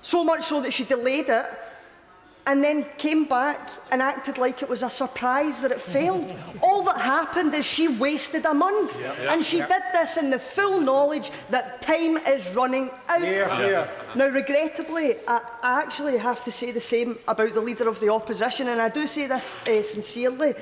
So much so that she delayed it and then came back and acted like it was a surprise that it failed. All that happened is she wasted a month. And she did this in the full knowledge that time is running out. Now, regrettably, I actually have to say the same about the Leader of the Opposition, and I do say this sincerely.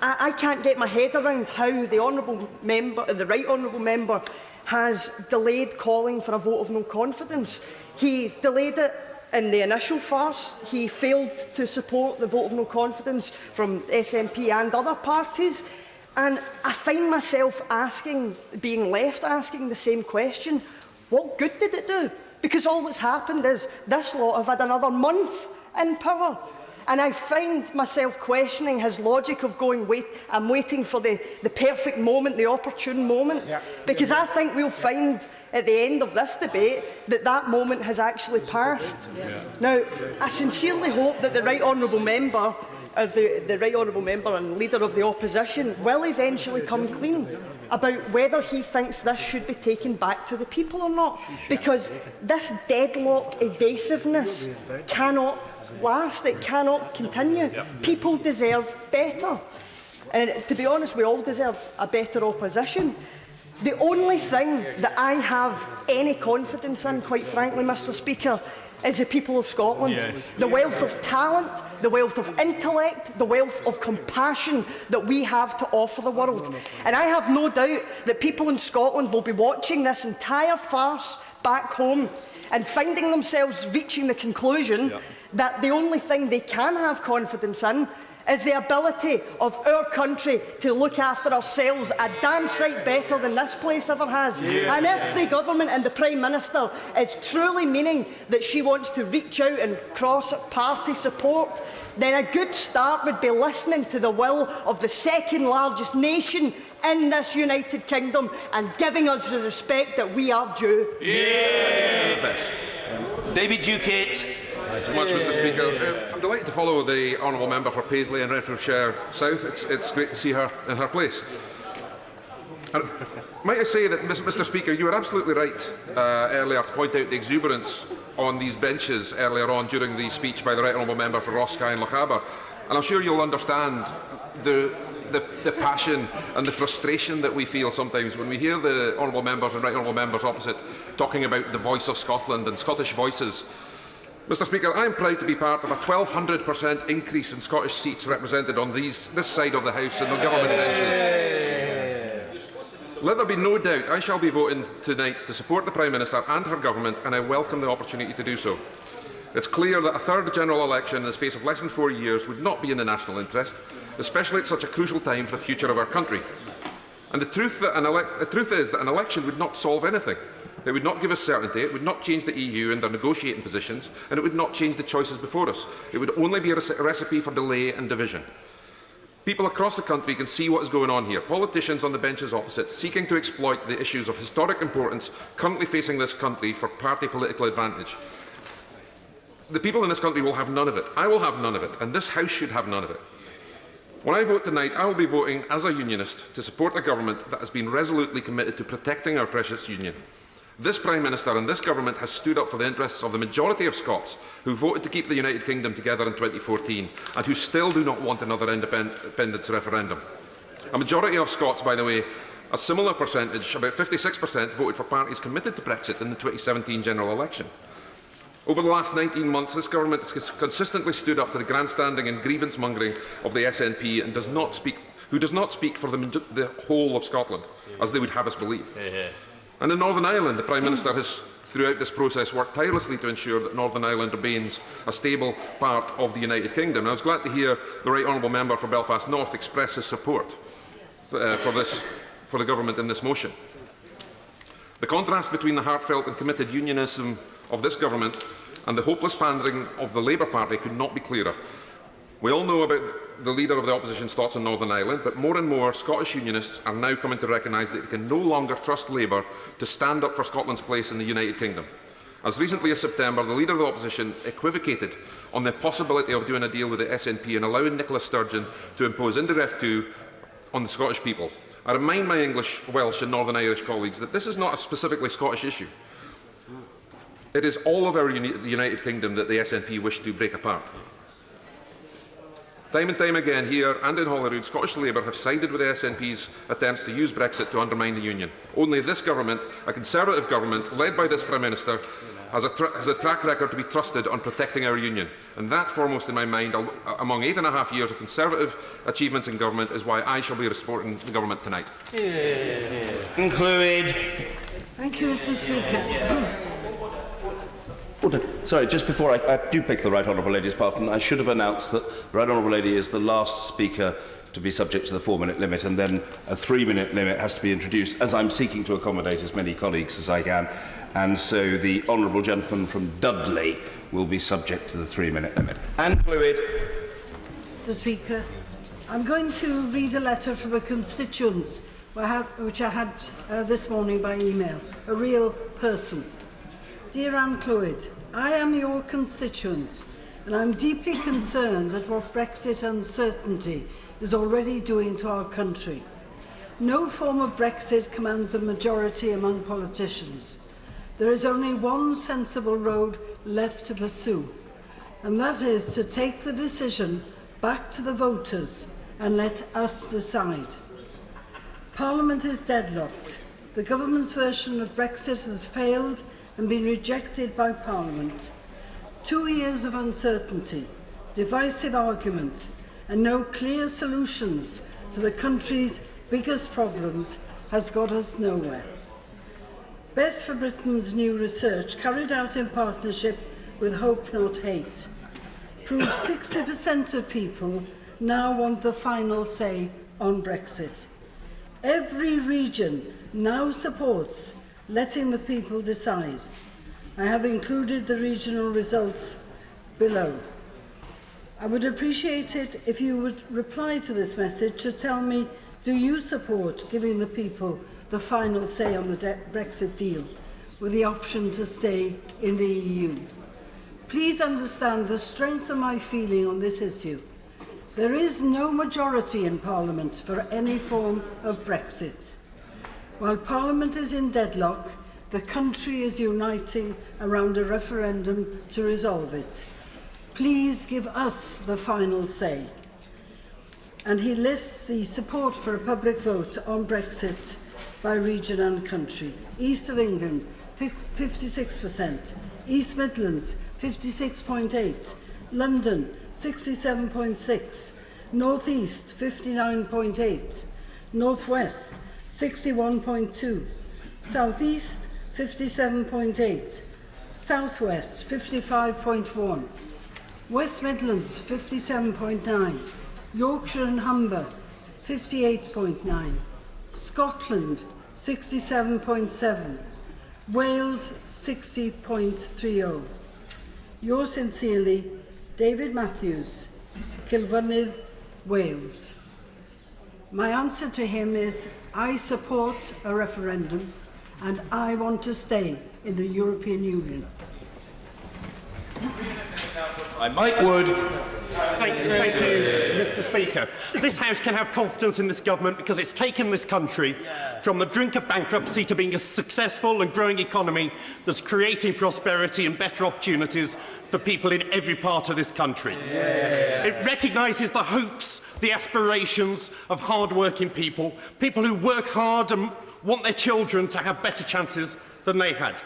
I can't get my head around how the Right Honourable Member has delayed calling for a vote of no confidence. He delayed it in the initial farce. He failed to support the vote of no confidence from SNP and other parties. And I find myself being left asking the same question. What good did it do? Because all that's happened is this lot have had another month in power. And I find myself questioning his logic of I'm waiting for the perfect moment, the opportune moment. Because I think we'll find at the end of this debate that moment has actually passed. Now, I sincerely hope that the Right Honourable Member and Leader of the Opposition will eventually come clean about whether he thinks this should be taken back to the people or not. Because this deadlock evasiveness cannot last. It cannot continue. People deserve better. And to be honest, we all deserve a better opposition. The only thing that I have any confidence in, quite frankly, Mr. Speaker, is the people of Scotland. The wealth of talent, the wealth of intellect, the wealth of compassion that we have to offer the world. And I have no doubt that people in Scotland will be watching this entire farce back home and finding themselves reaching the conclusion that the only thing they can have confidence in is the ability of our country to look after ourselves a damn sight better than this place ever has. And if the government and the Prime Minister is truly meaning that she wants to reach out and cross party support, then a good start would be listening to the will of the second largest nation in this United Kingdom and giving us the respect that we are due. David Ducate. Thank you much, Mr. Speaker. I'm delighted to follow the Honourable Member for Paisley and Renfrewshire South. It's great to see her in her place. And might I say that, Mr. Speaker, you were absolutely right earlier to point out the exuberance on these benches earlier on during the speech by the Right Honourable Member for Rossky and Lochaber. And I'm sure you'll understand the passion and the frustration that we feel sometimes when we hear the Honourable Members and Right Honourable Members opposite talking about the voice of Scotland and Scottish voices. Mr. Speaker, I am proud to be part of a 1,200% increase in Scottish seats represented on this side of the House in the government benches. Let there be no doubt I shall be voting tonight to support the Prime Minister and her government, and I welcome the opportunity to do so. It's clear that a third general election in the space of less than 4 years would not be in the national interest, especially at such a crucial time for the future of our country. And the truth is that an election would not solve anything. It would not give us certainty, it would not change the EU and their negotiating positions, and it would not change the choices before us. It would only be a recipe for delay and division. People across the country can see what is going on here. Politicians on the benches opposite seeking to exploit the issues of historic importance currently facing this country for party political advantage. The people in this country will have none of it. I will have none of it, and this House should have none of it. When I vote tonight, I will be voting as a unionist to support a government that has been resolutely committed to protecting our precious union. This Prime Minister and this government has stood up for the interests of the majority of Scots who voted to keep the United Kingdom together in 2014 and who still do not want another independence referendum. A majority of Scots, by the way, a similar percentage, about 56%, voted for parties committed to Brexit in the 2017 general election. Over the last 19 months, this government has consistently stood up to the grandstanding and grievance-mongering of the SNP and who does not speak for the whole of Scotland, as they would have us believe. And in Northern Ireland, the Prime Minister has, throughout this process, worked tirelessly to ensure that Northern Ireland remains a stable part of the United Kingdom. And I was glad to hear the Right Honourable Member for Belfast North express his support for the government in this motion. The contrast between the heartfelt and committed unionism of this government and the hopeless pandering of the Labour Party could not be clearer. We all know about the Leader of the Opposition's thoughts on Northern Ireland, but more and more Scottish unionists are now coming to recognise that they can no longer trust Labour to stand up for Scotland's place in the United Kingdom. As recently as September, the Leader of the Opposition equivocated on the possibility of doing a deal with the SNP and allowing Nicola Sturgeon to impose Indiref 2 on the Scottish people. I remind my English, Welsh and Northern Irish colleagues that this is not a specifically Scottish issue. It is all of our United Kingdom that the SNP wish to break apart. Time and time again, here and in Holyrood, Scottish Labour have sided with the SNP's attempts to use Brexit to undermine the Union. Only this government, a Conservative government led by this Prime Minister, has a track record to be trusted on protecting our Union. And that, foremost in my mind, among 8.5 years of Conservative achievements in government, is why I shall be supporting the government tonight. Conclude. Thank you, Mr. Speaker. Sorry, just before I do pick the Right Honourable Lady's pardon, I should have announced that the Right Honourable Lady is the last speaker to be subject to the 4-minute limit, and then a 3-minute limit has to be introduced, as I'm seeking to accommodate as many colleagues as I can. And so the Honourable Gentleman from Dudley will be subject to the 3-minute limit. And Clwyd. Mr. Speaker, I'm going to read a letter from a constituent which I had this morning by email, a real person. Dear Anne Clwyd, I am your constituent and I'm deeply concerned at what Brexit uncertainty is already doing to our country. No form of Brexit commands a majority among politicians. There is only one sensible road left to pursue, and that is to take the decision back to the voters and let us decide. Parliament is deadlocked. The government's version of Brexit has failed and been rejected by Parliament. 2 years of uncertainty, divisive argument, and no clear solutions to the country's biggest problems has got us nowhere. Best for Britain's new research, carried out in partnership with Hope Not Hate, proves 60% of people now want the final say on Brexit. Every region now supports letting the people decide. I have included the regional results below. I would appreciate it if you would reply to this message to tell me, do you support giving the people the final say on the Brexit deal with the option to stay in the EU? Please understand the strength of my feeling on this issue. There is no majority in Parliament for any form of Brexit. While Parliament is in deadlock, the country is uniting around a referendum to resolve it. Please give us the final say. And he lists the support for a public vote on Brexit by region and country. East of England, 56%. East Midlands, 56.8%. London, 67.6%. North East, 59.8%. North West, 61.2%. South East, 57.8%. South West, 55.1%. West Midlands, 57.9%. Yorkshire and Humber, 58.9%. Scotland, 67.7%. Wales, 60.30%. Yours sincerely, David Matthews, Kilfynydd, Wales. My answer to him is, I support a referendum and I want to stay in the European Union. Mike Wood. Thank you, Mr. Speaker. This House can have confidence in this government because it's taken this country from the brink of bankruptcy to being a successful and growing economy that's creating prosperity and better opportunities for people in every part of this country. It recognises the hopes, the aspirations of hard-working people, people who work hard and want their children to have better chances than they had.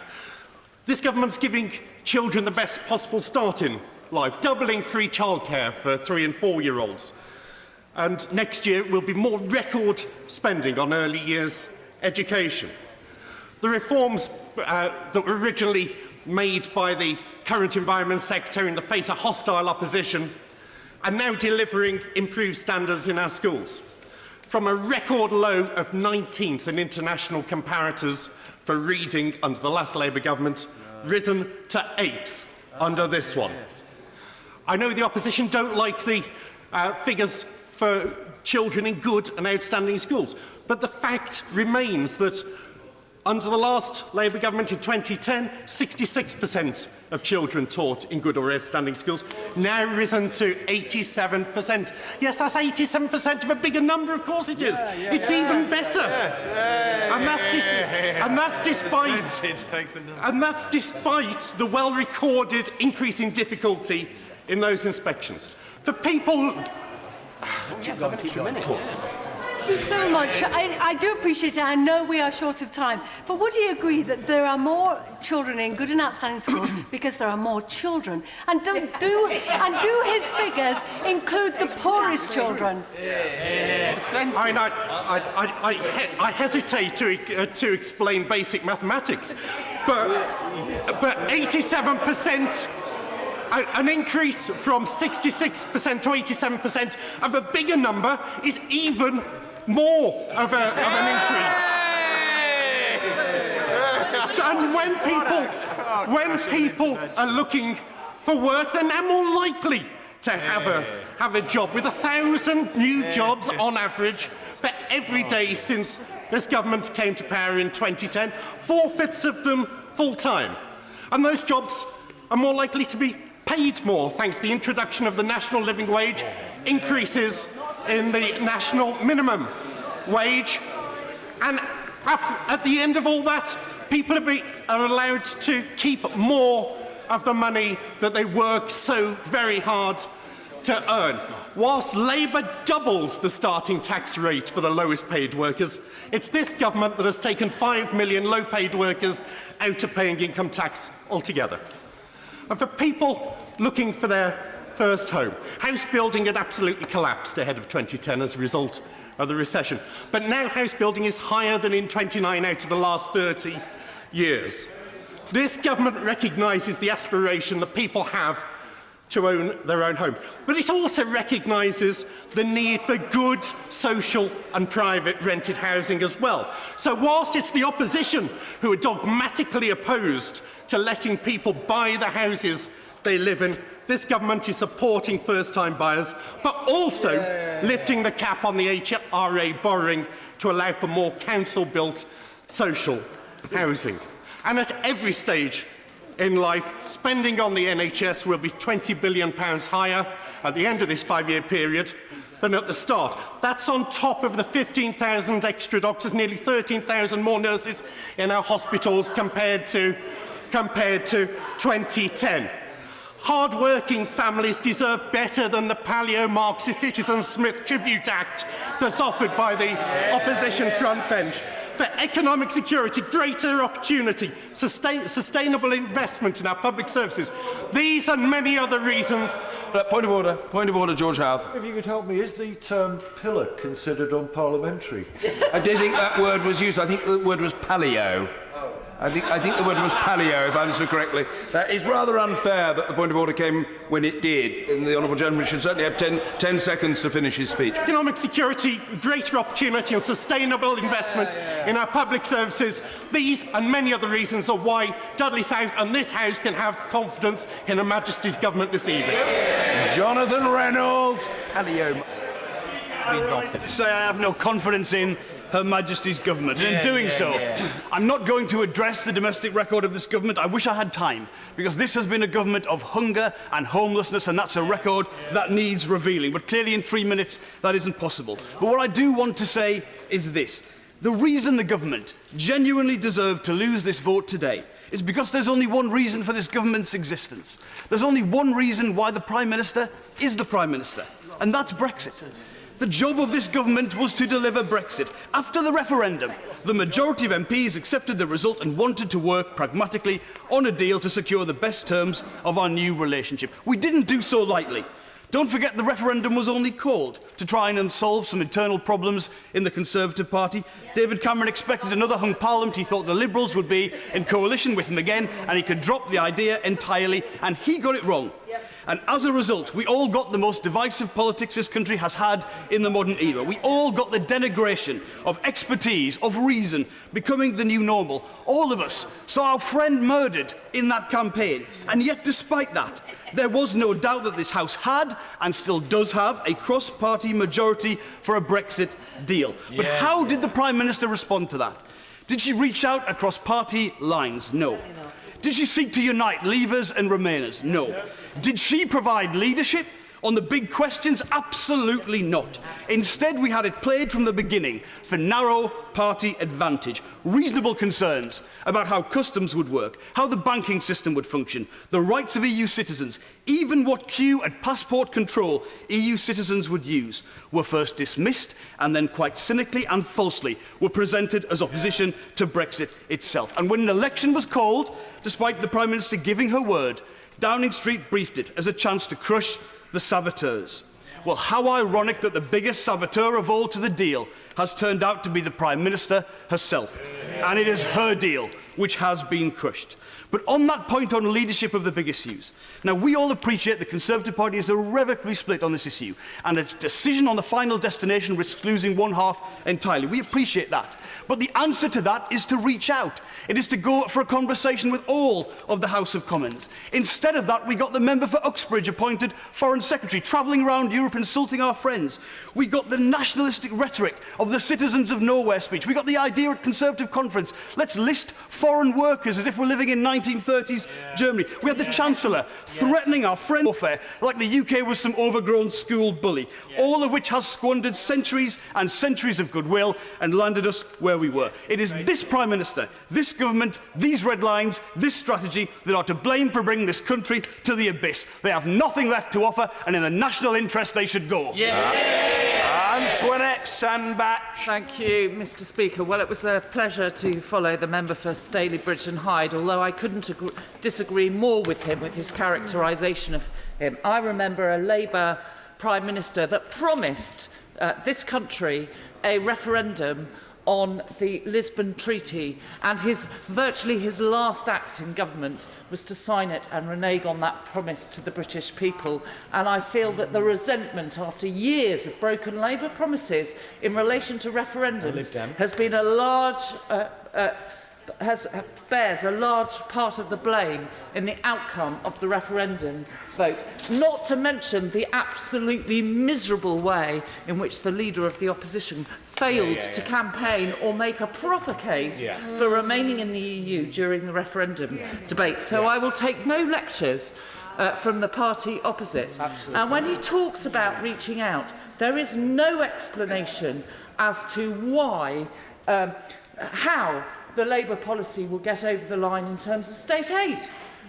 This government's giving children the best possible start in life, doubling free childcare for 3- and 4-year-olds. And next year will be more record spending on early years education. The reforms that were originally made by the current Environment Secretary in the face of hostile opposition are now delivering improved standards in our schools. From a record low of 19th in international comparators for reading under the last Labour government, risen to 8th under this one. I know the opposition don't like the figures for children in good and outstanding schools, but the fact remains that under the last Labour government in 2010, 66% of children taught in good or outstanding schools, now risen to 87%. Yes, that's 87% of a bigger number, of course it is. It's even better. And that's despite the well-recorded increase in difficulty in those inspections. For people... Yes, I've an extra minute. Of course. Thank you so much. I do appreciate it. I know we are short of time. But would you agree that there are more children in good and outstanding schools because there are more children? And do his figures include the poorest children? I hesitate to explain basic mathematics, but 87%. An increase from 66% to 87% of a bigger number is even more of an increase. So, and when people are looking for work, they're now more likely to have a job, with 1,000 new jobs on average for every day since this government came to power in 2010, 4/5 of them full-time. And those jobs are more likely to be paid more thanks to the introduction of the national living wage, increases in the national minimum wage, and at the end of all that, people are allowed to keep more of the money that they work so very hard to earn. Whilst Labour doubles the starting tax rate for the lowest paid workers, it's this government that has taken 5 million low-paid workers out of paying income tax altogether. And for people looking for their first home, house building had absolutely collapsed ahead of 2010 as a result of the recession. But now house building is higher than in 29 out of the last 30 years. This government recognises the aspiration that people have to own their own home. But it also recognises the need for good social and private rented housing as well. So whilst it's the opposition who are dogmatically opposed to letting people buy the houses they live in, this government is supporting first-time buyers, but also lifting the cap on the HRA borrowing to allow for more council-built social housing. And at every stage in life, spending on the NHS will be £20 billion higher at the end of this 5-year period than at the start. That's on top of the 15,000 extra doctors, nearly 13,000 more nurses in our hospitals compared to 2010. Hard-working families deserve better than the paleo-Marxist Citizen Smith Tribute Act that's offered by the opposition frontbench. For economic security, greater opportunity, sustainable investment in our public services. These and many other reasons. Point of order, George Howarth. If you could help me, is the term pillar considered unparliamentary? I don't think that word was used. I think the word was paleo. I think the word was paleo, if I understood correctly. That is rather unfair that the point of order came when it did, and the Honourable Gentleman should certainly have 10 seconds to finish his speech. Economic security, greater opportunity and sustainable investment in our public services. These and many other reasons are why Dudley South and this House can have confidence in Her Majesty's government this evening. Jonathan Reynolds, paleo. To say I have no confidence in Her Majesty's government, and in doing so, I'm not going to address the domestic record of this government. I wish I had time, because this has been a government of hunger and homelessness, and that's a record that needs revealing. But clearly in 3 minutes, that isn't possible. But what I do want to say is this. The reason the government genuinely deserved to lose this vote today is because there's only one reason for this government's existence. There's only one reason why the Prime Minister is the Prime Minister, and that's Brexit. The job of this government was to deliver Brexit. After the referendum, the majority of MPs accepted the result and wanted to work pragmatically on a deal to secure the best terms of our new relationship. We didn't do so lightly. Don't forget the referendum was only called to try and unsolve some internal problems in the Conservative Party. David Cameron expected another hung parliament. He thought the Liberals would be in coalition with him again and he could drop the idea entirely, and he got it wrong. And as a result, we all got the most divisive politics this country has had in the modern era. We all got the denigration of expertise, of reason, becoming the new normal. All of us saw our friend murdered in that campaign. And yet, despite that, there was no doubt that this House had, and still does have, a cross-party majority for a Brexit deal. But how did the Prime Minister respond to that? Did she reach out across party lines? No. Did she seek to unite Leavers and Remainers? No. Did she provide leadership on the big questions? Absolutely not. Instead, we had it played from the beginning for narrow party advantage. Reasonable concerns about how customs would work, how the banking system would function, the rights of EU citizens, even what queue and passport control EU citizens would use, were first dismissed and then quite cynically and falsely were presented as opposition to Brexit itself. And when an election was called, despite the Prime Minister giving her word, Downing Street briefed it as a chance to crush the saboteurs. Well, how ironic that the biggest saboteur of all to the deal has turned out to be the Prime Minister herself. And it is her deal which has been crushed. But on that point on leadership of the big issues, now we all appreciate the Conservative Party is irrevocably split on this issue, and a decision on the final destination risks losing one half entirely. We appreciate that. But the answer to that is to reach out. It is to go for a conversation with all of the House of Commons. Instead of that, we got the member for Uxbridge appointed Foreign Secretary, travelling around Europe insulting our friends. We got the nationalistic rhetoric of the citizens of nowhere speech. We got the idea at Conservative conference, let's list foreign workers as if we're living in 1930s Germany. We had the Chancellor threatening our friend warfare like the UK was some overgrown school bully, all of which has squandered centuries and centuries of goodwill and landed us where we were. It is this Prime Minister, this government, these red lines, this strategy that are to blame for bringing this country to the abyss. They have nothing left to offer, and in the national interest they should go. Antoinette Sandbach. Thank you, Mr. Speaker. Well, it was a pleasure to follow the member for Staley-Bridge and Hyde, although I couldn't disagree more with him, with his characterisation of him. I remember a Labour Prime Minister that promised this country a referendum on the Lisbon Treaty, and virtually his last act in government was to sign it and renege on that promise to the British people. And I feel that the resentment after years of broken Labour promises in relation to referendums has been a large bears a large part of the blame in the outcome of the referendum vote, not to mention the absolutely miserable way in which the Leader of the Opposition failed to campaign or make a proper case for remaining in the EU during the referendum debate. So I will take no lectures from the party opposite. And when he talks about reaching out, there is no explanation as to why, how the Labour policy will get over the line in terms of state aid.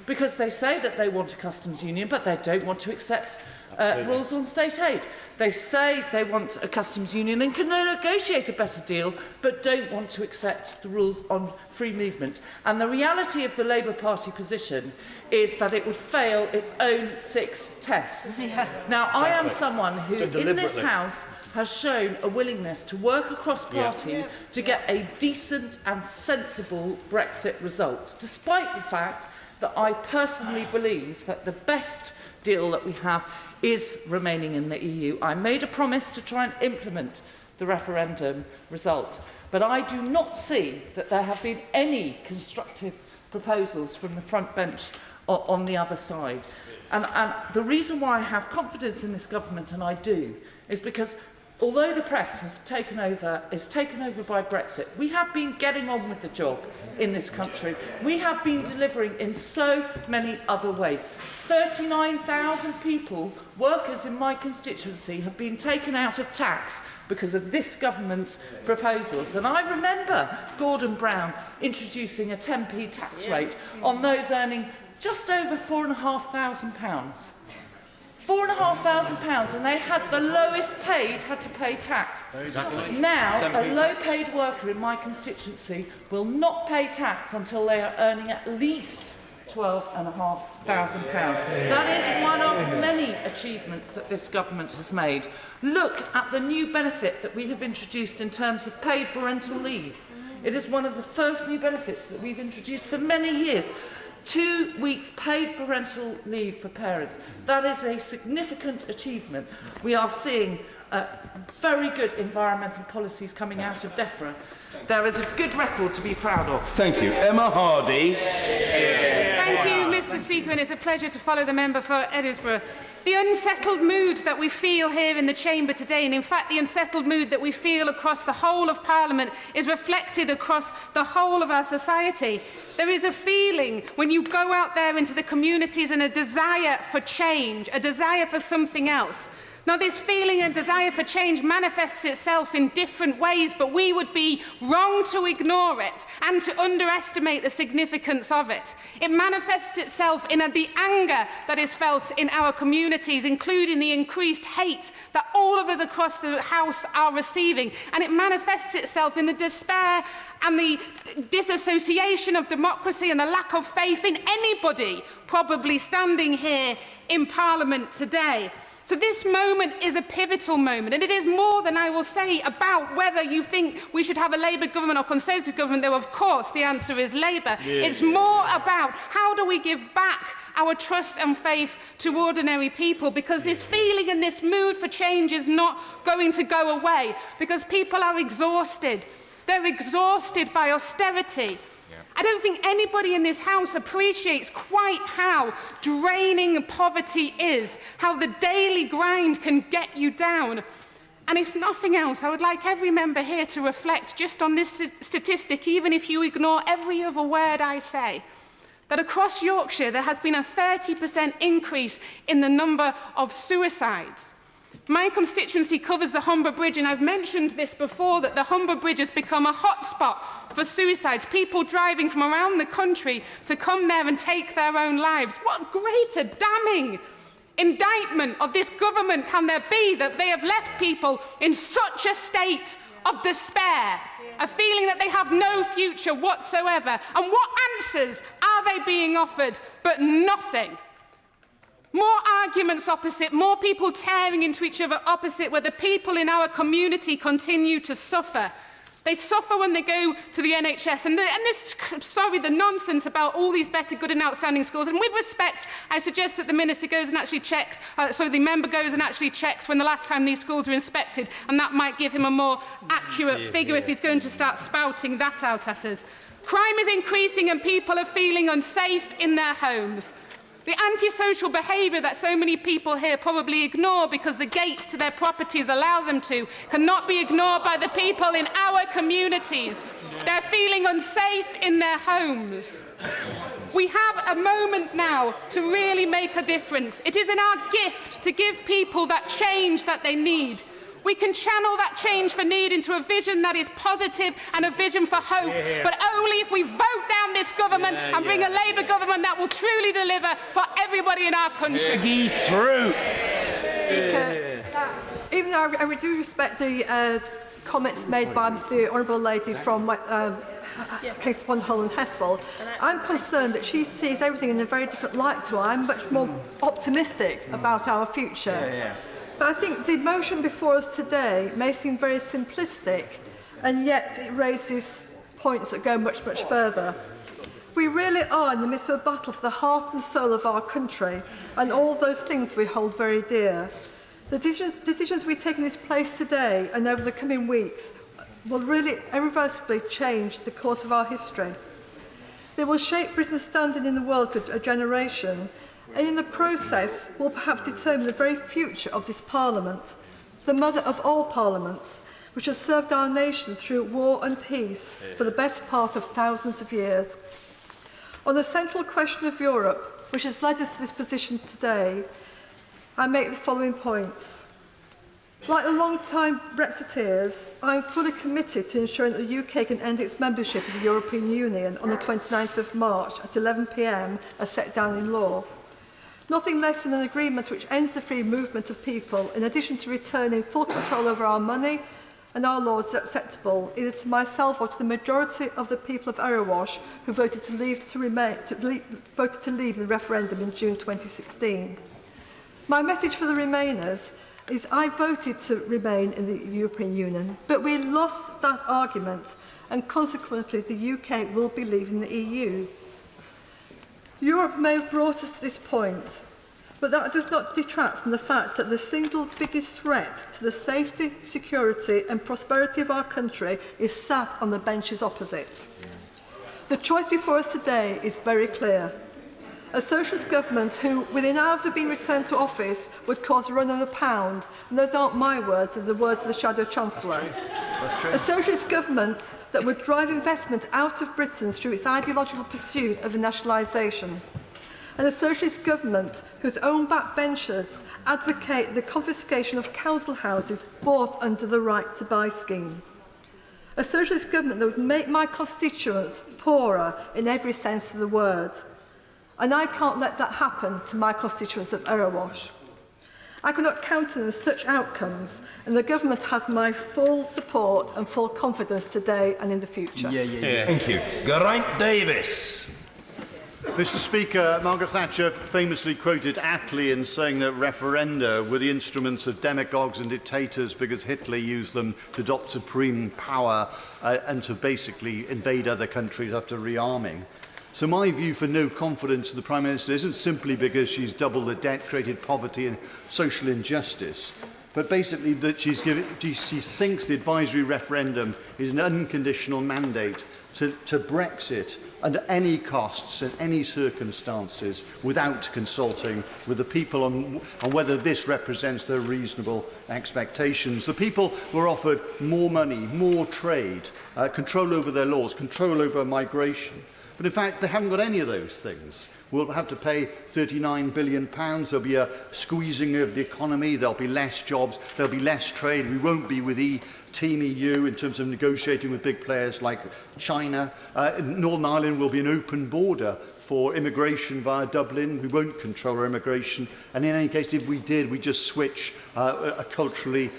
Because they say that they want a customs union, but they don't want to accept rules on state aid. They say they want a customs union and can negotiate a better deal, but don't want to accept the rules on free movement. And the reality of the Labour Party position is that it would fail its own 6 tests. Now, I am someone who, in this House, has shown a willingness to work across party to get a decent and sensible Brexit result, despite the fact that I personally believe that the best deal that we have is remaining in the EU. I made a promise to try and implement the referendum result, but I do not see that there have been any constructive proposals from the front bench on the other side. And the reason why I have confidence in this government, and I do, is because although the press is taken over by Brexit, we have been getting on with the job in this country. We have been delivering in so many other ways. 39,000 people, workers in my constituency, have been taken out of tax because of this government's proposals. And I remember Gordon Brown introducing a 10p tax rate on those earning just over £4,500. £4,500, and they had the lowest paid had to pay tax. Now, a low-paid worker in my constituency will not pay tax until they are earning at least £12,500. That is one of many achievements that this government has made. Look at the new benefit that we have introduced in terms of paid parental leave. It is one of the first new benefits that we've introduced for many years. 2 weeks paid parental leave for parents. That is a significant achievement. We are seeing very good environmental policies coming out of DEFRA. There is a good record to be proud of. Thank you. Emma Hardy. Thank you, Mr. Mr. Speaker, and it's a pleasure to follow the member for Edinburgh. The unsettled mood that we feel here in the chamber today, and in fact the unsettled mood that we feel across the whole of Parliament, is reflected across the whole of our society. There is a feeling when you go out there into the communities and a desire for change, a desire for something else. Now, this feeling and desire for change manifests itself in different ways, but we would be wrong to ignore it and to underestimate the significance of it. It manifests itself in the anger that is felt in our communities, including the increased hate that all of us across the House are receiving. And it manifests itself in the despair and the disassociation of democracy and the lack of faith in anybody probably standing here in Parliament today. So this moment is a pivotal moment, and it is more than I will say about whether you think we should have a Labour government or Conservative government, though of course the answer is Labour. It's more about how do we give back our trust and faith to ordinary people, because this feeling and this mood for change is not going to go away, because people are exhausted. They're exhausted by austerity. I don't think anybody in this House appreciates quite how draining poverty is, how the daily grind can get you down. And if nothing else, I would like every member here to reflect just on this statistic, even if you ignore every other word I say, that across Yorkshire there has been a 30% increase in the number of suicides. My constituency covers the Humber Bridge, and I've mentioned this before, that the Humber Bridge has become a hotspot for suicides, people driving from around the country to come there and take their own lives. What greater damning indictment of this government can there be, that they have left people in such a state of despair, a feeling that they have no future whatsoever? And what answers are they being offered? But nothing. More arguments opposite, more people tearing into each other opposite, where the people in our community continue to suffer. They suffer when they go to the NHS. And the nonsense about all these better, good and outstanding schools. And with respect, I suggest that the Minister goes and actually checks, the member goes and actually checks when the last time these schools were inspected. And that might give him a more accurate figure if he's going to start spouting that out at us. Crime is increasing and people are feeling unsafe in their homes. The antisocial behaviour that so many people here probably ignore because the gates to their properties allow them to cannot be ignored by the people in our communities. They're feeling unsafe in their homes. We have a moment now to really make a difference. It is in our gift to give people that change that they need. We can channel that change for need into a vision that is positive and a vision for hope, but only if we vote down this government and bring a Labour government that will truly deliver for everybody in our country. Even though I do respect the comments made by the Honourable Lady from Kings upon Hull and Hessel, I'm concerned that she sees everything in a very different light to I. I'm much more optimistic about our future. But I think the motion before us today may seem very simplistic, and yet it raises points that go much, much further. We really are in the midst of a battle for the heart and soul of our country and all those things we hold very dear. The decisions we take in this place today and over the coming weeks will really irreversibly change the course of our history. They will shape Britain's standing in the world for a generation, and in the process will perhaps determine the very future of this Parliament, the mother of all parliaments, which has served our nation through war and peace for the best part of thousands of years. On the central question of Europe, which has led us to this position today, I make the following points. Like the long-time Brexiteers, I am fully committed to ensuring that the UK can end its membership of the European Union on the 29th of March at 11 p.m. as set down in law. Nothing less than an agreement which ends the free movement of people, in addition to returning full control over our money and our laws, is acceptable either to myself or to the majority of the people of Erewash who voted to leave in the referendum in June 2016. My message for the Remainers is I voted to remain in the European Union, but we lost that argument, and consequently the UK will be leaving the EU. Europe may have brought us to this point, but that does not detract from the fact that the single biggest threat to the safety, security and prosperity of our country is sat on the benches opposite. The choice before us today is very clear. A socialist government who, within hours of being returned to office, would cause a run on the pound. And those aren't my words, they're the words of the Shadow Chancellor. That's true. A socialist government that would drive investment out of Britain through its ideological pursuit of nationalisation. And a socialist government whose own backbenchers advocate the confiscation of council houses bought under the Right to Buy scheme. A socialist government that would make my constituents poorer in every sense of the word. And I can't let that happen to my constituents of Erewash. I cannot countenance such outcomes, and the government has my full support and full confidence today and in the future. Thank you. Geraint Davis. Mr. Speaker, Margaret Thatcher famously quoted Attlee in saying that referenda were the instruments of demagogues and dictators because Hitler used them to adopt supreme power and to basically invade other countries after rearming. So my view for no confidence in the Prime Minister isn't simply because she's doubled the debt, created poverty and social injustice, but basically that she thinks the advisory referendum is an unconditional mandate to Brexit under any costs and any circumstances without consulting with the people on whether this represents their reasonable expectations. The people were offered more money, more trade, control over their laws, control over migration. But in fact, they haven't got any of those things. We'll have to pay £39 billion. There'll be a squeezing of the economy. There'll be less jobs. There'll be less trade. We won't be with Team EU in terms of negotiating with big players like China. Northern Ireland will be an open border for immigration via Dublin. We won't control our immigration. And in any case, if we did, we just switch a cultural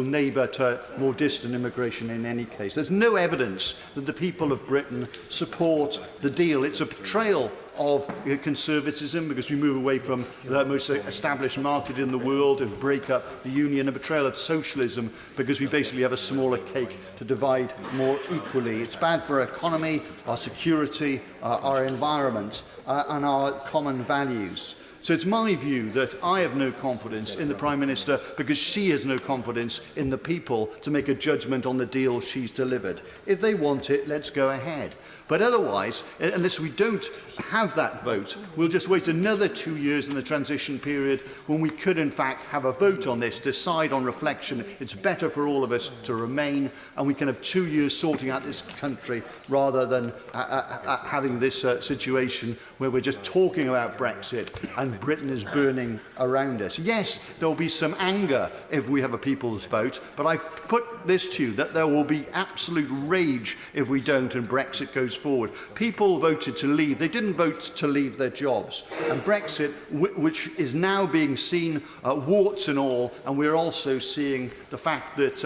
neighbour to more distant immigration in any case. There's no evidence that the people of Britain support the deal. It's a betrayal of conservatism because we move away from the most established market in the world and break up the union, a betrayal of socialism because we basically have a smaller cake to divide more equally. It's bad for our economy, our security, our environment and our common values. So it's my view that I have no confidence in the Prime Minister because she has no confidence in the people to make a judgment on the deal she's delivered. If they want it, let's go ahead. But otherwise, unless we don't have that vote, we'll just wait another 2 years in the transition period when we could, in fact, have a vote on this, decide on reflection. It's better for all of us to remain, and we can have 2 years sorting out this country rather than having this situation where we're just talking about Brexit and Britain is burning around us. Yes, there will be some anger if we have a people's vote, but I put this to you, that there will be absolute rage if we don't and Brexit goes forward. People voted to leave. They didn't vote to leave their jobs. And Brexit, which is now being seen warts and all, and we're also seeing the fact that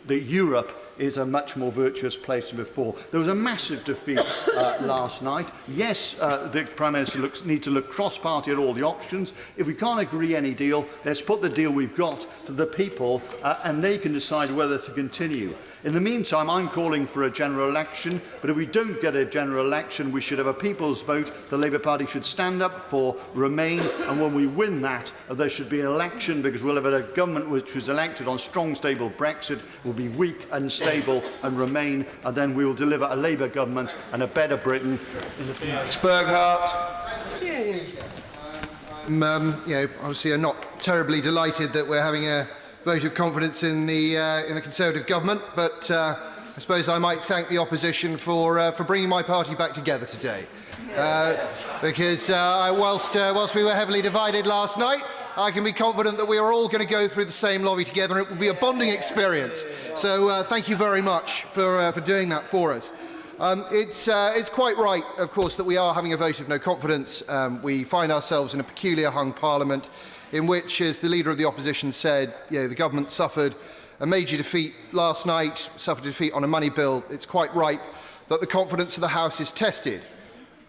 Europe is a much more virtuous place than before. There was a massive defeat last night. Yes, the Prime Minister needs to look cross-party at all the options. If we can't agree any deal, let's put the deal we've got to the people and they can decide whether to continue. In the meantime, I'm calling for a general election, but if we don't get a general election, we should have a people's vote. The Labour Party should stand up for Remain, and when we win that, there should be an election because we'll have a government which was elected on strong, stable Brexit, will be weak, unstable, and Remain, and then we will deliver a Labour government and a better Britain in the future. Burghardt. Obviously, I'm not terribly delighted that we're having a vote of confidence in the Conservative government, but I suppose I might thank the opposition for bringing my party back together today. Because whilst we were heavily divided last night, I can be confident that we are all going to go through the same lobby together and it will be a bonding experience. So thank you very much for doing that for us. It's quite right, of course, that we are having a vote of no confidence. We find ourselves in a peculiar hung parliament in which, as the Leader of the Opposition said, the government suffered a major defeat last night, suffered a defeat on a money bill. It's quite right that the confidence of the House is tested.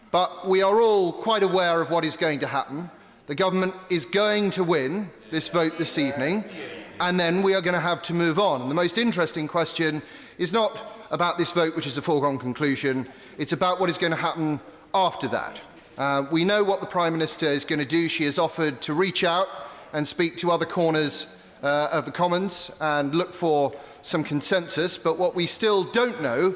But we are all quite aware of what is going to happen. The government is going to win this vote this evening, and then we are going to have to move on. And the most interesting question is not about this vote, which is a foregone conclusion. It's about what is going to happen after that. We know what the Prime Minister is going to do. She has offered to reach out and speak to other corners of the Commons and look for some consensus, but what we still don't know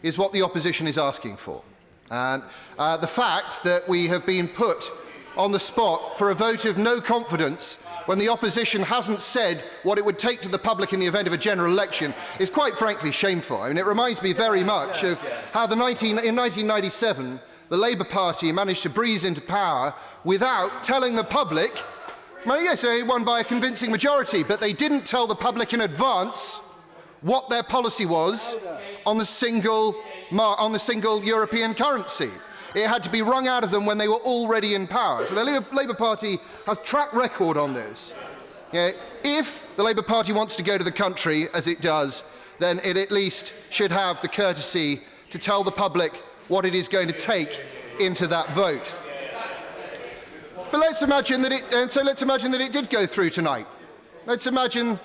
is what the opposition is asking for. And the fact that we have been put on the spot for a vote of no confidence when the opposition hasn't said what it would take to the public in the event of a general election is quite frankly shameful. I mean, it reminds me very much of how in 1997 the Labour Party managed to breeze into power without telling the public. Well, yes, they won by a convincing majority, but they didn't tell the public in advance what their policy was on the single European currency. It had to be wrung out of them when they were already in power. So the Labour Party has track record on this. If the Labour Party wants to go to the country, as it does, then it at least should have the courtesy to tell the public what it is going to take into that vote. But let's imagine that it did go through tonight. Let's imagine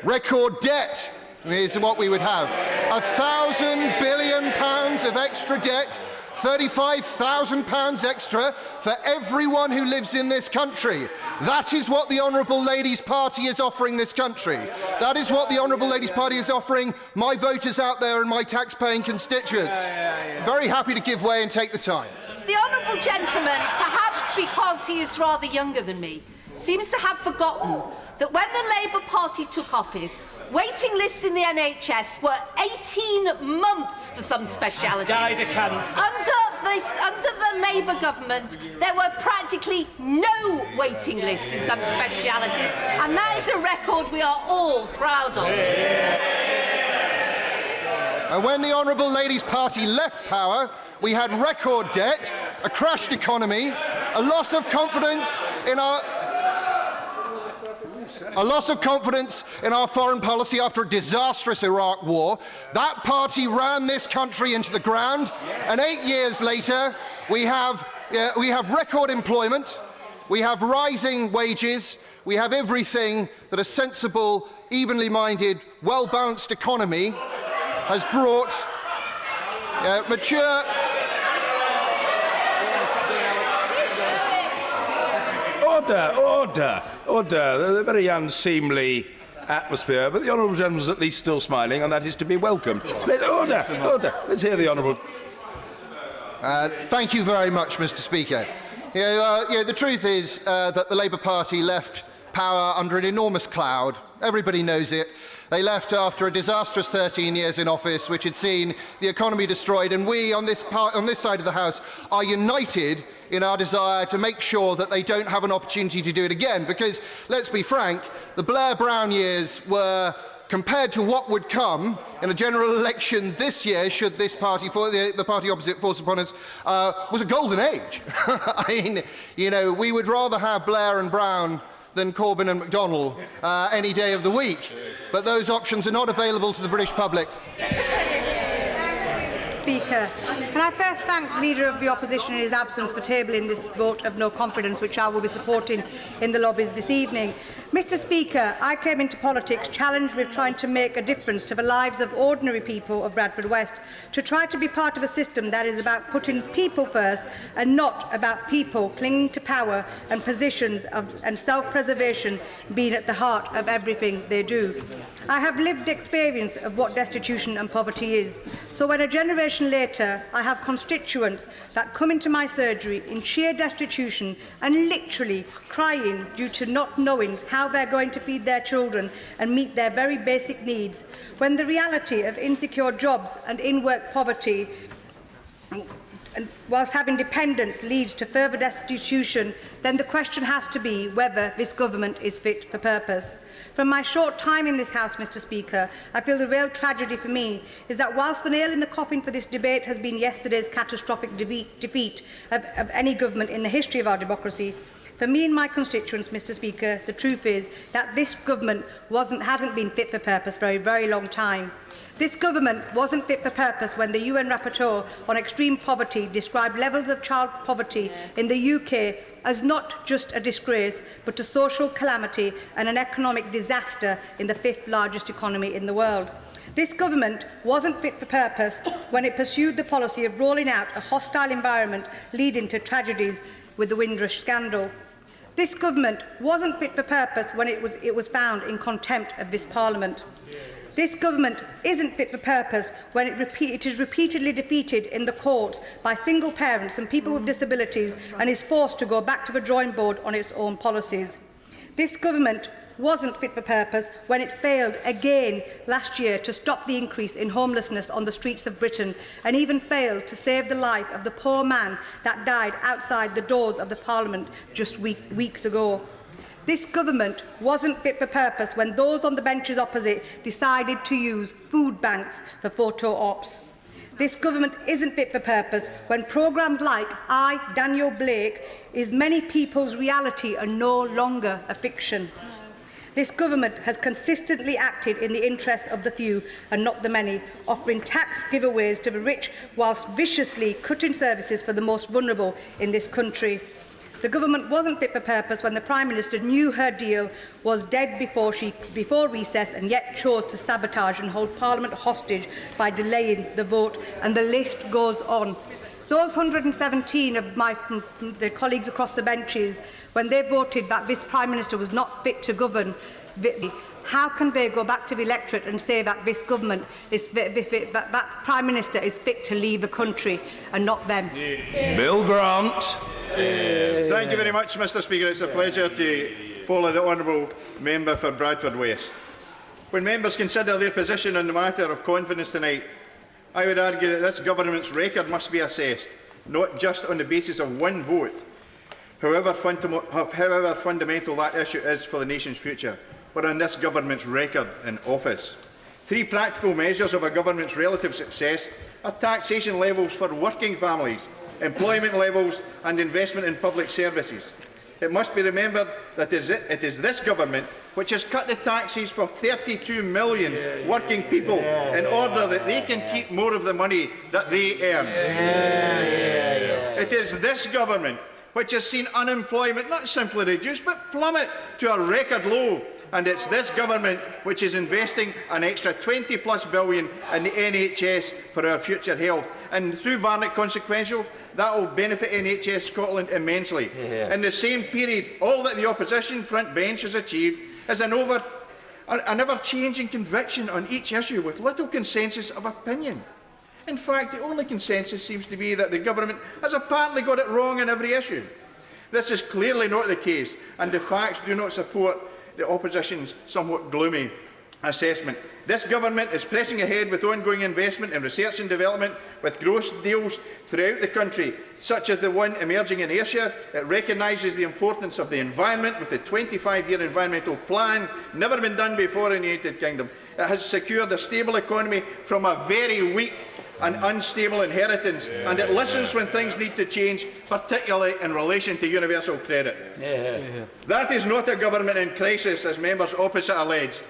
record debt is what we would have. £1,000 billion of extra debt, £35,000 extra for everyone who lives in this country. That is what the Honourable Lady's Party is offering this country. That is what the Honourable Lady's Party is offering my voters out there and my tax-paying constituents. Very happy to give way and take the time. The Honourable Gentleman, perhaps because he is rather younger than me, seems to have forgotten that when the Labour Party took office, waiting lists in the NHS were 18 months for some specialities. Died of cancer. Under the Labour government, there were practically no waiting lists in some specialities, and that is a record we are all proud of. And when the Honourable Lady's Party left power, we had record debt, a crashed economy, a loss of confidence in our foreign policy after a disastrous Iraq war. That party ran this country into the ground, and 8 years later, we have record employment, we have rising wages, we have everything that a sensible, evenly minded, well-balanced economy has brought mature. Order. A very unseemly atmosphere, but the Honourable Gentleman is at least still smiling, and that is to be welcomed. Order. Let's hear the Honourable. Thank you very much, Mr. Speaker. The truth is that the Labour Party left power under an enormous cloud. Everybody knows it. They left after a disastrous 13 years in office, which had seen the economy destroyed, and we on this side of the House are united in our desire to make sure that they don't have an opportunity to do it again. Because, let's be frank, the Blair-Brown years were, compared to what would come in a general election this year, should this party, the party opposite, force upon us, was a golden age. I mean, we would rather have Blair and Brown than Corbyn and McDonnell any day of the week. But those options are not available to the British public. Speaker, can I first thank the Leader of the Opposition in his absence for tabling this vote of no confidence, which I will be supporting in the lobbies this evening. Mr. Speaker, I came into politics challenged with trying to make a difference to the lives of ordinary people of Bradford West, to try to be part of a system that is about putting people first and not about people clinging to power and positions and self-preservation being at the heart of everything they do. I have lived experience of what destitution and poverty is. So when a generation later I have constituents that come into my surgery in sheer destitution and literally crying due to not knowing how they're going to feed their children and meet their very basic needs, when the reality of insecure jobs and in-work poverty and whilst having dependence leads to further destitution, then the question has to be whether this government is fit for purpose. From my short time in this House, Mr. Speaker, I feel the real tragedy for me is that whilst the nail in the coffin for this debate has been yesterday's catastrophic defeat of any government in the history of our democracy, for me and my constituents, Mr. Speaker, the truth is that this government hasn't been fit for purpose for a very long time. This government wasn't fit for purpose when the UN Rapporteur on Extreme Poverty described levels of child poverty in the UK as not just a disgrace, but a social calamity and an economic disaster in the fifth largest economy in the world. This government wasn't fit for purpose when it pursued the policy of rolling out a hostile environment leading to tragedies with the Windrush scandal. This government wasn't fit for purpose when it was found in contempt of this Parliament. This government isn't fit for purpose when it is repeatedly defeated in the courts by single parents and people with disabilities and is forced to go back to the drawing board on its own policies. This government wasn't fit for purpose when it failed again last year to stop the increase in homelessness on the streets of Britain, and even failed to save the life of the poor man that died outside the doors of the Parliament just weeks ago. This government wasn't fit for purpose when those on the benches opposite decided to use food banks for photo ops. This government isn't fit for purpose when programmes like I, Daniel Blake, is many people's reality and no longer a fiction. This government has consistently acted in the interests of the few and not the many, offering tax giveaways to the rich whilst viciously cutting services for the most vulnerable in this country. The government wasn't fit for purpose when the Prime Minister knew her deal was dead before recess and yet chose to sabotage and hold Parliament hostage by delaying the vote, and the list goes on. Those 117 of the colleagues across the benches, when they voted that this Prime Minister was not fit to govern, how can they go back to the electorate and say that this government is that Prime Minister is fit to leave the country and not them? Bill Grant. Thank you very much, Mr. Speaker. It's a pleasure to follow the honourable member for Bradford West. When members consider their position on the matter of confidence tonight, I would argue that this government's record must be assessed, not just on the basis of one vote, however fundamental that issue is for the nation's future, but on this government's record in office. Three practical measures of a government's relative success are taxation levels for working families, employment levels and investment in public services. It must be remembered that it is this government which has cut the taxes for 32 million working people in order that they can keep more of the money that they earn. It is this government which has seen unemployment not simply reduce but plummet to a record low. And it's this government which is investing an extra £20+ billion in the NHS for our future health. And through Barnett Consequential, that will benefit NHS Scotland immensely. In the same period, all that the opposition front bench has achieved is an ever-changing conviction on each issue with little consensus of opinion. In fact, the only consensus seems to be that the government has apparently got it wrong on every issue. This is clearly not the case, and the facts do not support the opposition's somewhat gloomy assessment. This government is pressing ahead with ongoing investment in research and development, with growth deals throughout the country, such as the one emerging in Ayrshire. It recognises the importance of the environment with the 25-year environmental plan, never been done before in the United Kingdom. It has secured a stable economy from a very weak and unstable inheritance, and it listens when things need to change, particularly in relation to universal credit. That is not a government in crisis, as members opposite allege.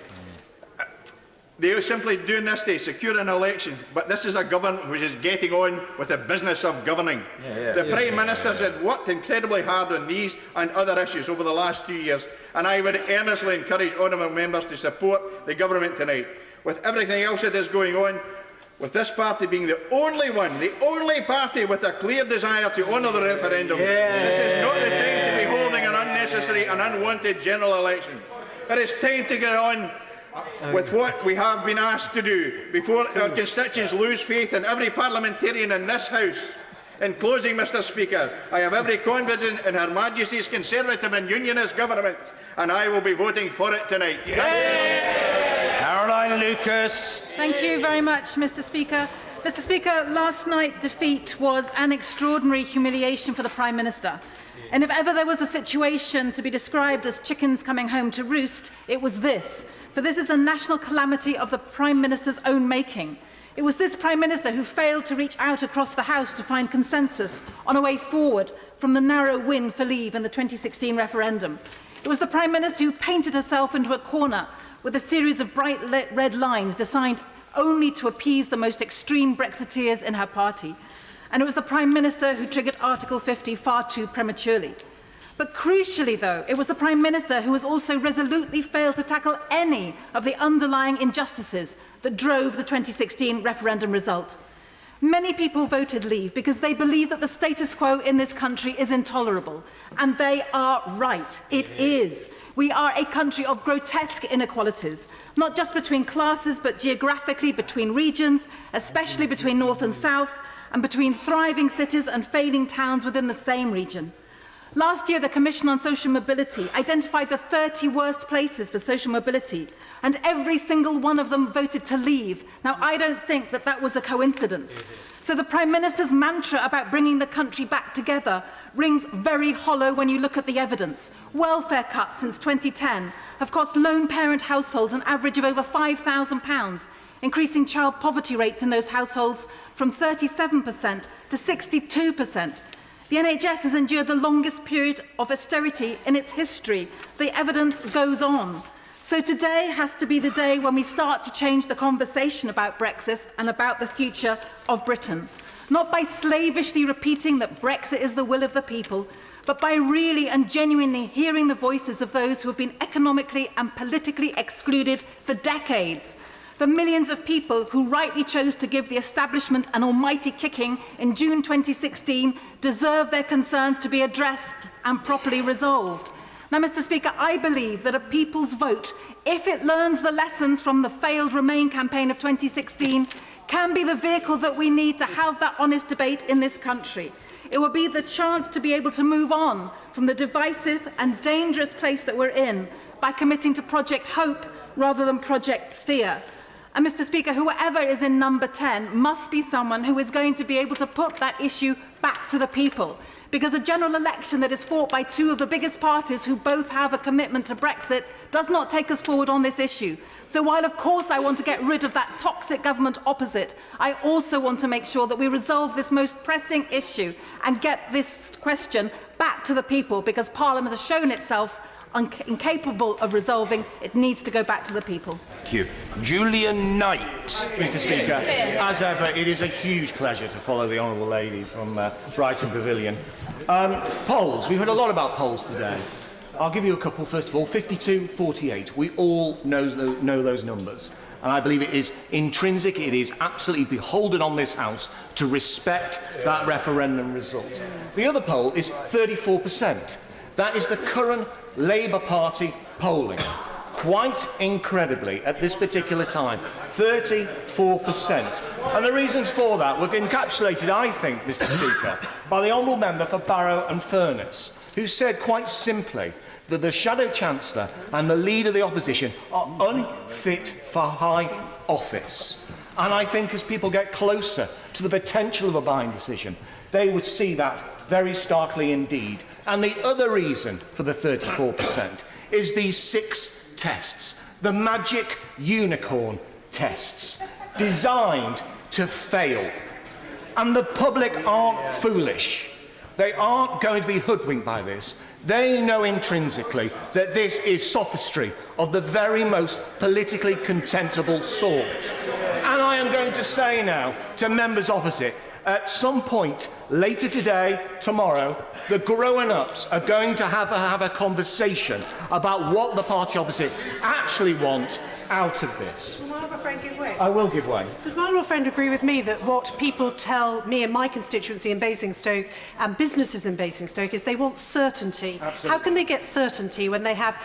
They are simply doing this to secure an election, but this is a government which is getting on with the business of governing. The Prime Minister has worked incredibly hard on these and other issues over the last 2 years, and I would earnestly encourage honourable members to support the government tonight. With everything else that is going on, with this party being the only party with a clear desire to honour the referendum, this is not the time to be holding an unnecessary and unwanted general election. It is time to get on with what we have been asked to do before our constituents lose faith in every parliamentarian in this House. In closing, Mr. Speaker, I have every confidence in Her Majesty's Conservative and Unionist government, and I will be voting for it tonight. Caroline Lucas. Thank you very much, Mr. Speaker. Mr. Speaker, last night's defeat was an extraordinary humiliation for the Prime Minister. And if ever there was a situation to be described as chickens coming home to roost, it was this. For this is a national calamity of the Prime Minister's own making. It was this Prime Minister who failed to reach out across the House to find consensus on a way forward from the narrow win for Leave in the 2016 referendum. It was the Prime Minister who painted herself into a corner with a series of bright red lines designed only to appease the most extreme Brexiteers in her party. And it was the Prime Minister who triggered Article 50 far too prematurely. But crucially, though, it was the Prime Minister who has also resolutely failed to tackle any of the underlying injustices that drove the 2016 referendum result. Many people voted leave because they believe that the status quo in this country is intolerable. And they are right. It is. We are a country of grotesque inequalities, not just between classes, but geographically between regions, especially between north and south, and between thriving cities and failing towns within the same region. Last year, the Commission on Social Mobility identified the 30 worst places for social mobility, and every single one of them voted to leave. Now, I don't think that that was a coincidence. So the Prime Minister's mantra about bringing the country back together rings very hollow when you look at the evidence. Welfare cuts since 2010 have cost lone parent households an average of over £5,000, increasing child poverty rates in those households from 37% to 62%. The NHS has endured the longest period of austerity in its history. The evidence goes on. So today has to be the day when we start to change the conversation about Brexit and about the future of Britain. Not by slavishly repeating that Brexit is the will of the people, but by really and genuinely hearing the voices of those who have been economically and politically excluded for decades. The millions of people who rightly chose to give the establishment an almighty kicking in June 2016 deserve their concerns to be addressed and properly resolved. Now, Mr. Speaker, I believe that a people's vote, if it learns the lessons from the failed Remain campaign of 2016, can be the vehicle that we need to have that honest debate in this country. It will be the chance to be able to move on from the divisive and dangerous place that we're in by committing to Project Hope rather than Project Fear. And Mr. Speaker, whoever is in number 10 must be someone who is going to be able to put that issue back to the people. Because a general election that is fought by two of the biggest parties who both have a commitment to Brexit does not take us forward on this issue. So while of course I want to get rid of that toxic government opposite, I also want to make sure that we resolve this most pressing issue and get this question back to the people, because Parliament has shown itself incapable of resolving. It needs to go back to the people. Thank you. Julian Knight. Mr. Speaker, as ever, it is a huge pleasure to follow the Honourable Lady from Brighton Pavilion. Polls. We've heard a lot about polls today. I'll give you a couple. First of all, 52-48. We all know those numbers. And I believe it is intrinsic, it is absolutely beholden on this House to respect that referendum result. The other poll is 34%. That is the current Labour Party polling. Quite incredibly, at this particular time, 34%. And the reasons for that were encapsulated, I think, Mr. Speaker, by the Honourable Member for Barrow and Furness, who said quite simply that the Shadow Chancellor and the Leader of the Opposition are unfit for high office. And I think as people get closer to the potential of a buying decision, they would see that very starkly indeed. And the other reason for the 34% is these 6 tests, the magic unicorn tests, designed to fail. And the public aren't foolish. They aren't going to be hoodwinked by this. They know intrinsically that this is sophistry of the very most politically contemptible sort. And I am going to say now to members opposite, at some point later today, tomorrow, the grown-ups are going to have a conversation about what the party opposite actually want out of this. Will my honourable friend give way? I will give way. Does my honourable friend agree with me that what people tell me and my constituency in Basingstoke and businesses in Basingstoke is they want certainty? Absolutely. How can they get certainty when they have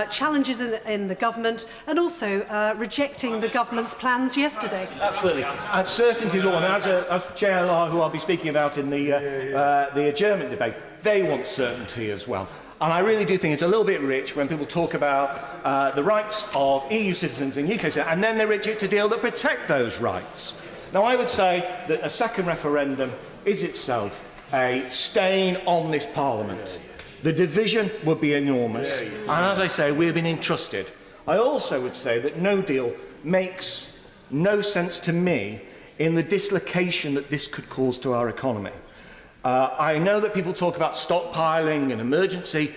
challenges in the government and also rejecting the government's plans yesterday? Absolutely. And certainty is all. And as JLR, who I'll be speaking about in the adjournment debate, they want certainty as well. And I really do think it's a little bit rich when people talk about the rights of EU citizens and UK citizens, and then they reject a deal that protect those rights. Now, I would say that a second referendum is itself a stain on this Parliament. The division would be enormous, and as I say, we have been entrusted. I also would say that no deal makes no sense to me in the dislocation that this could cause to our economy. I know that people talk about stockpiling and emergency,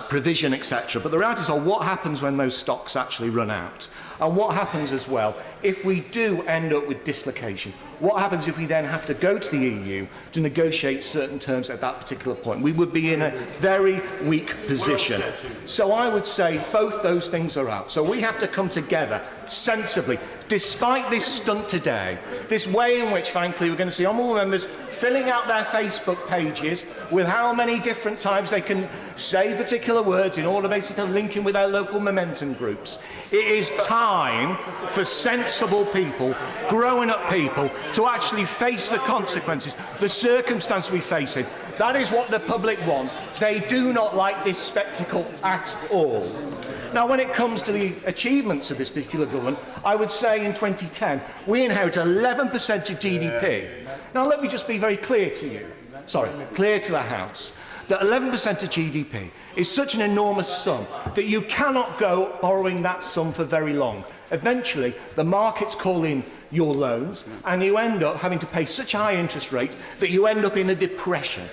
provision, etc. But the realities are what happens when those stocks actually run out. And what happens as well if we do end up with dislocation? What happens if we then have to go to the EU to negotiate certain terms at that particular point? We would be in a very weak position. So I would say both those things are out. So we have to come together sensibly, despite this stunt today, this way in which, frankly, we're going to see honourable members filling out their Facebook pages with how many different times they can say particular words in order basically to link in with their local momentum groups. It is time for sensible people, growing-up people, to actually face the consequences, the circumstances we face in. That is what the public want. They do not like this spectacle at all. Now, when it comes to the achievements of this particular government, I would say in 2010, we inherited 11% of GDP. Now, let me just be very clear to you, clear to the House, that 11% of GDP is such an enormous sum that you cannot go borrowing that sum for very long. Eventually, the markets call in your loans, and you end up having to pay such a high interest rate that you end up in a depression.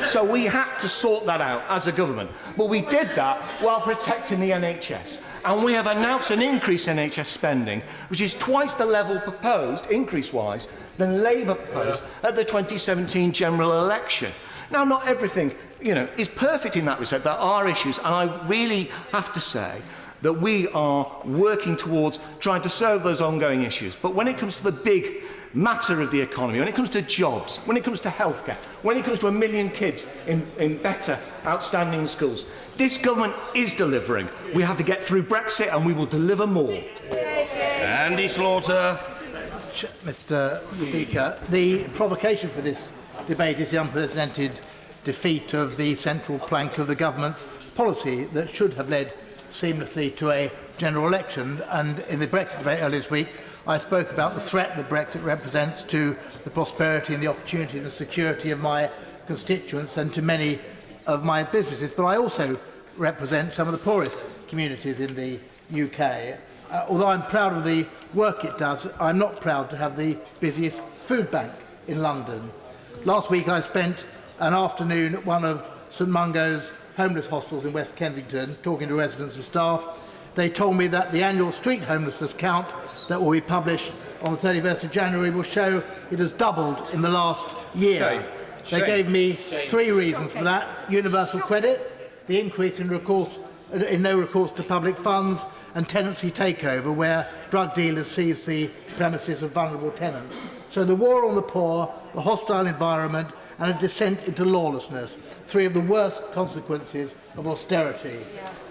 So we had to sort that out as a government. But we did that while protecting the NHS. And we have announced an increase in NHS spending, which is twice the level proposed, increase-wise, than Labour proposed at the 2017 general election. Now, not everything, is perfect in that respect. There are issues, and I really have to say that we are working towards trying to solve those ongoing issues. But when it comes to the big matter of the economy, when it comes to jobs, when it comes to healthcare, when it comes to 1 million kids in better, outstanding schools, this government is delivering. We have to get through Brexit, and we will deliver more. Andy Slaughter. Mr. Speaker, the provocation for this debate is the unprecedented defeat of the central plank of the government's policy that should have led seamlessly to a general election. And in the Brexit debate earlier this week, I spoke about the threat that Brexit represents to the prosperity and the opportunity and the security of my constituents and to many of my businesses. But I also represent some of the poorest communities in the UK. Although I'm proud of the work it does, I'm not proud to have the busiest food bank in London. Last week I spent an afternoon at one of St Mungo's homeless hostels in West Kensington, talking to residents and staff. They told me that the annual street homelessness count that will be published on the 31st of January will show it has doubled in the last year. They gave me 3 reasons for that: universal credit, the increase in no recourse to public funds, and tenancy takeover, where drug dealers seize the premises of vulnerable tenants. So the war on the poor, the hostile environment, and a descent into lawlessness, 3 of the worst consequences of austerity.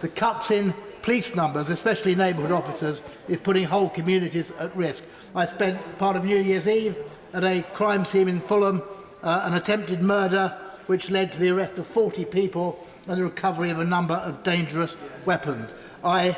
The cuts in police numbers, especially neighbourhood officers, is putting whole communities at risk. I spent part of New Year's Eve at a crime scene in Fulham, an attempted murder which led to the arrest of 40 people and the recovery of a number of dangerous weapons. I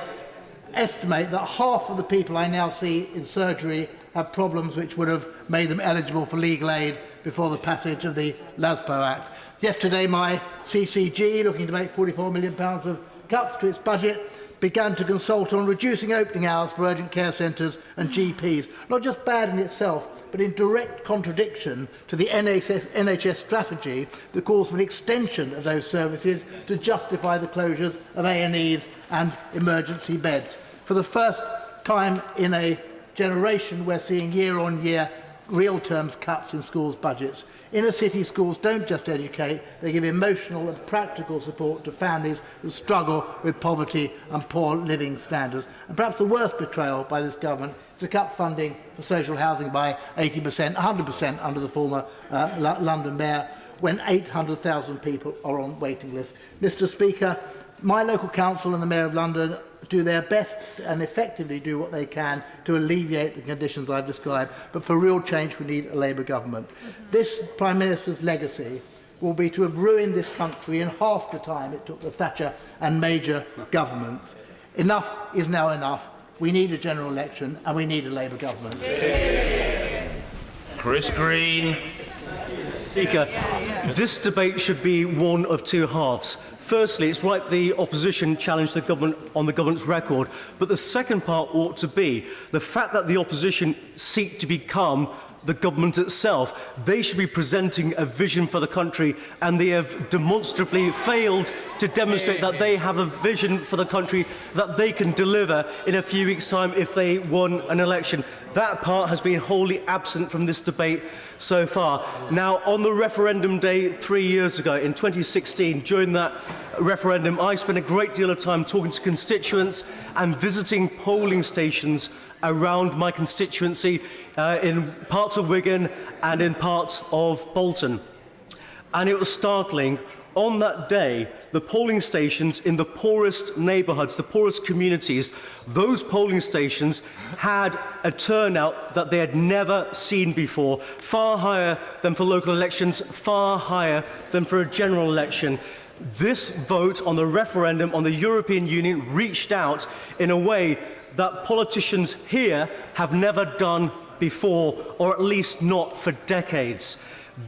estimate that half of the people I now see in surgery have problems which would have made them eligible for legal aid before the passage of the LASPO Act. Yesterday, my CCG, looking to make £44 million of cuts to its budget, began to consult on reducing opening hours for urgent care centres and GPs. Not just bad in itself, but in direct contradiction to the NHS strategy that calls for an extension of those services to justify the closures of A&Es and emergency beds. For the first time in a generation, we're seeing year-on-year real terms cuts in schools' budgets. Inner city schools don't just educate, they give emotional and practical support to families that struggle with poverty and poor living standards. And perhaps the worst betrayal by this government is to cut funding for social housing by 80%, 100% under the former London Mayor, when 800,000 people are on waiting lists. Mr. Speaker, my local council and the Mayor of London do their best and effectively do what they can to alleviate the conditions I've described, but for real change we need a Labour government. This Prime Minister's legacy will be to have ruined this country in half the time it took the Thatcher and Major governments. Enough is now enough. We need a general election and we need a Labour government. Chris Green. Speaker, this debate should be one of 2 halves. Firstly, it's right the opposition challenged the government on the government's record, but the second part ought to be the fact that the opposition seek to become the government itself. They should be presenting a vision for the country, and they have demonstrably failed to demonstrate that they have a vision for the country that they can deliver in a few weeks' time if they won an election. That part has been wholly absent from this debate so far. Now, on the referendum day 3 years ago, in 2016, during that referendum, I spent a great deal of time talking to constituents and visiting polling stations around my constituency in parts of Wigan and in parts of Bolton. And it was startling. On that day, the polling stations in the poorest neighbourhoods, the poorest communities, those polling stations had a turnout that they had never seen before, far higher than for local elections, far higher than for a general election. This vote on the referendum on the European Union reached out in a way that politicians here have never done before, or at least not for decades.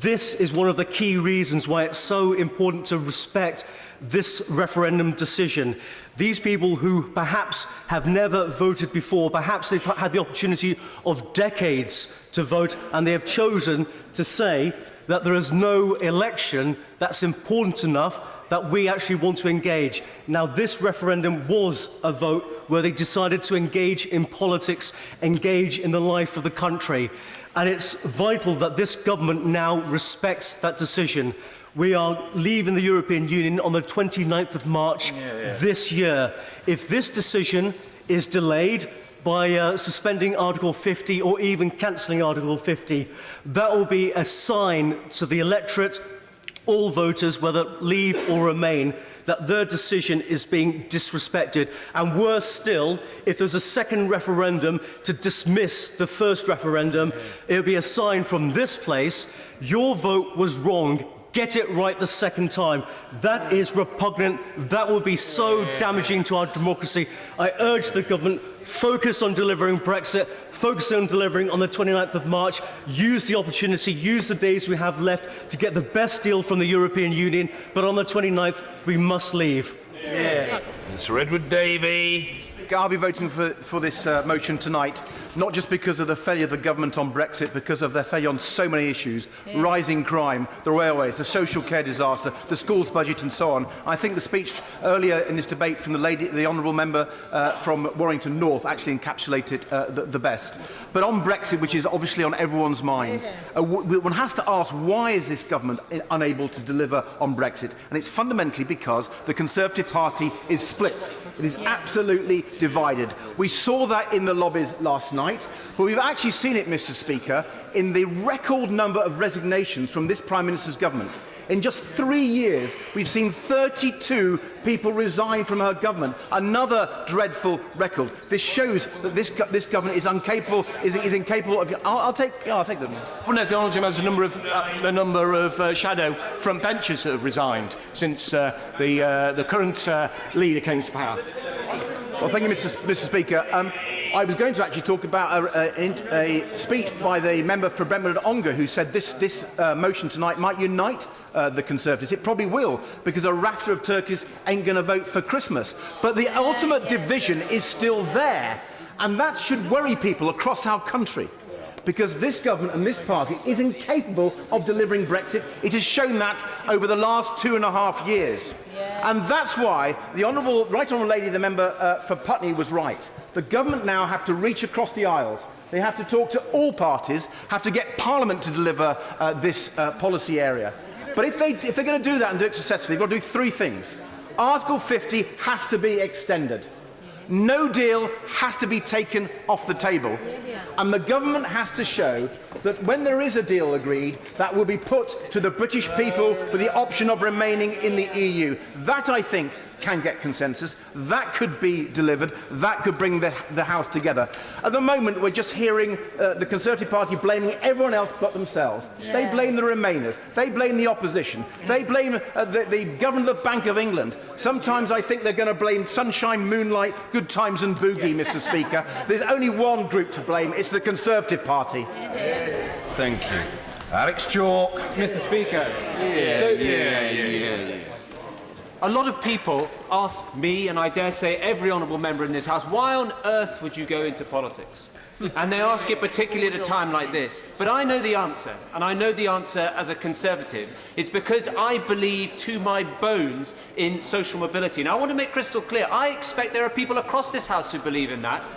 This is one of the key reasons why it's so important to respect this referendum decision. These people who perhaps have never voted before, perhaps they've had the opportunity of decades to vote, and they have chosen to say that there is no election that's important enough that we actually want to engage. Now, this referendum was a vote where they decided to engage in politics, engage in the life of the country. And it's vital that this government now respects that decision. We are leaving the European Union on the 29th of March this year. If this decision is delayed by suspending Article 50 or even cancelling Article 50, that will be a sign to the electorate, all voters, whether leave or remain, that their decision is being disrespected. And worse still, if there's a second referendum to dismiss the first referendum, it'll be a sign from this place, your vote was wrong. Get it right the second time. That is repugnant. That will be so damaging to our democracy. I urge the government, focus on delivering Brexit, focus on delivering on the 29th of March, use the opportunity, use the days we have left to get the best deal from the European Union, but on the 29th, we must leave. Sir Edward Davey. I'll be voting for this motion tonight, not just because of the failure of the government on Brexit, because of their failure on so many issues, rising crime, the railways, the social care disaster, the schools budget and so on. I think the speech earlier in this debate from the honourable member from Warrington North actually encapsulated the best. But on Brexit, which is obviously on everyone's mind, one has to ask, why is this government unable to deliver on Brexit? And it's fundamentally because the Conservative Party is split. It is absolutely divided. We saw that in the lobbies last night, but we've actually seen it, Mr. Speaker, in the record number of resignations from this Prime Minister's government. In just 3 years, we've seen 32 people resign from her government. Another dreadful record. This shows that this government is incapable. Is incapable of. I'll take them. Well, no, the honourable member has a number of shadow front benchers that have resigned since the current leader came to power. Well, thank you, Mr. Speaker. I was going to actually talk about a speech by the member for Brentford Ongar, who said this motion tonight might unite the Conservatives. It probably will, because a rafter of turkeys ain't going to vote for Christmas. But the ultimate division is still there, and that should worry people across our country, because this government and this party is incapable of delivering Brexit. It has shown that over the last 2.5 years. And that's why the Right Honourable Lady, the member for Putney, was right. The government now have to reach across the aisles. They have to talk to all parties, have to get Parliament to deliver this policy area. But if they're going to do that and do it successfully, they've got to do 3 things. Article 50 has to be extended. No deal has to be taken off the table. And the government has to show that when there is a deal agreed, that will be put to the British people with the option of remaining in the EU. That, I think, can get consensus. That could be delivered. That could bring the House together. At the moment, we're just hearing the Conservative Party blaming everyone else but themselves. They blame the Remainers. They blame the opposition. They blame the Governor of the Bank of England. Sometimes I think they're going to blame sunshine, moonlight, good times and boogie, Mr. Speaker. There's only one group to blame. It's the Conservative Party. Thank you. Alex Chalk. Mr. Speaker. A lot of people ask me, and I dare say every honourable member in this House, why on earth would you go into politics? And they ask it particularly at a time like this. But I know the answer, and I know the answer as a Conservative. It's because I believe to my bones in social mobility. Now, I want to make crystal clear, I expect there are people across this House who believe in that.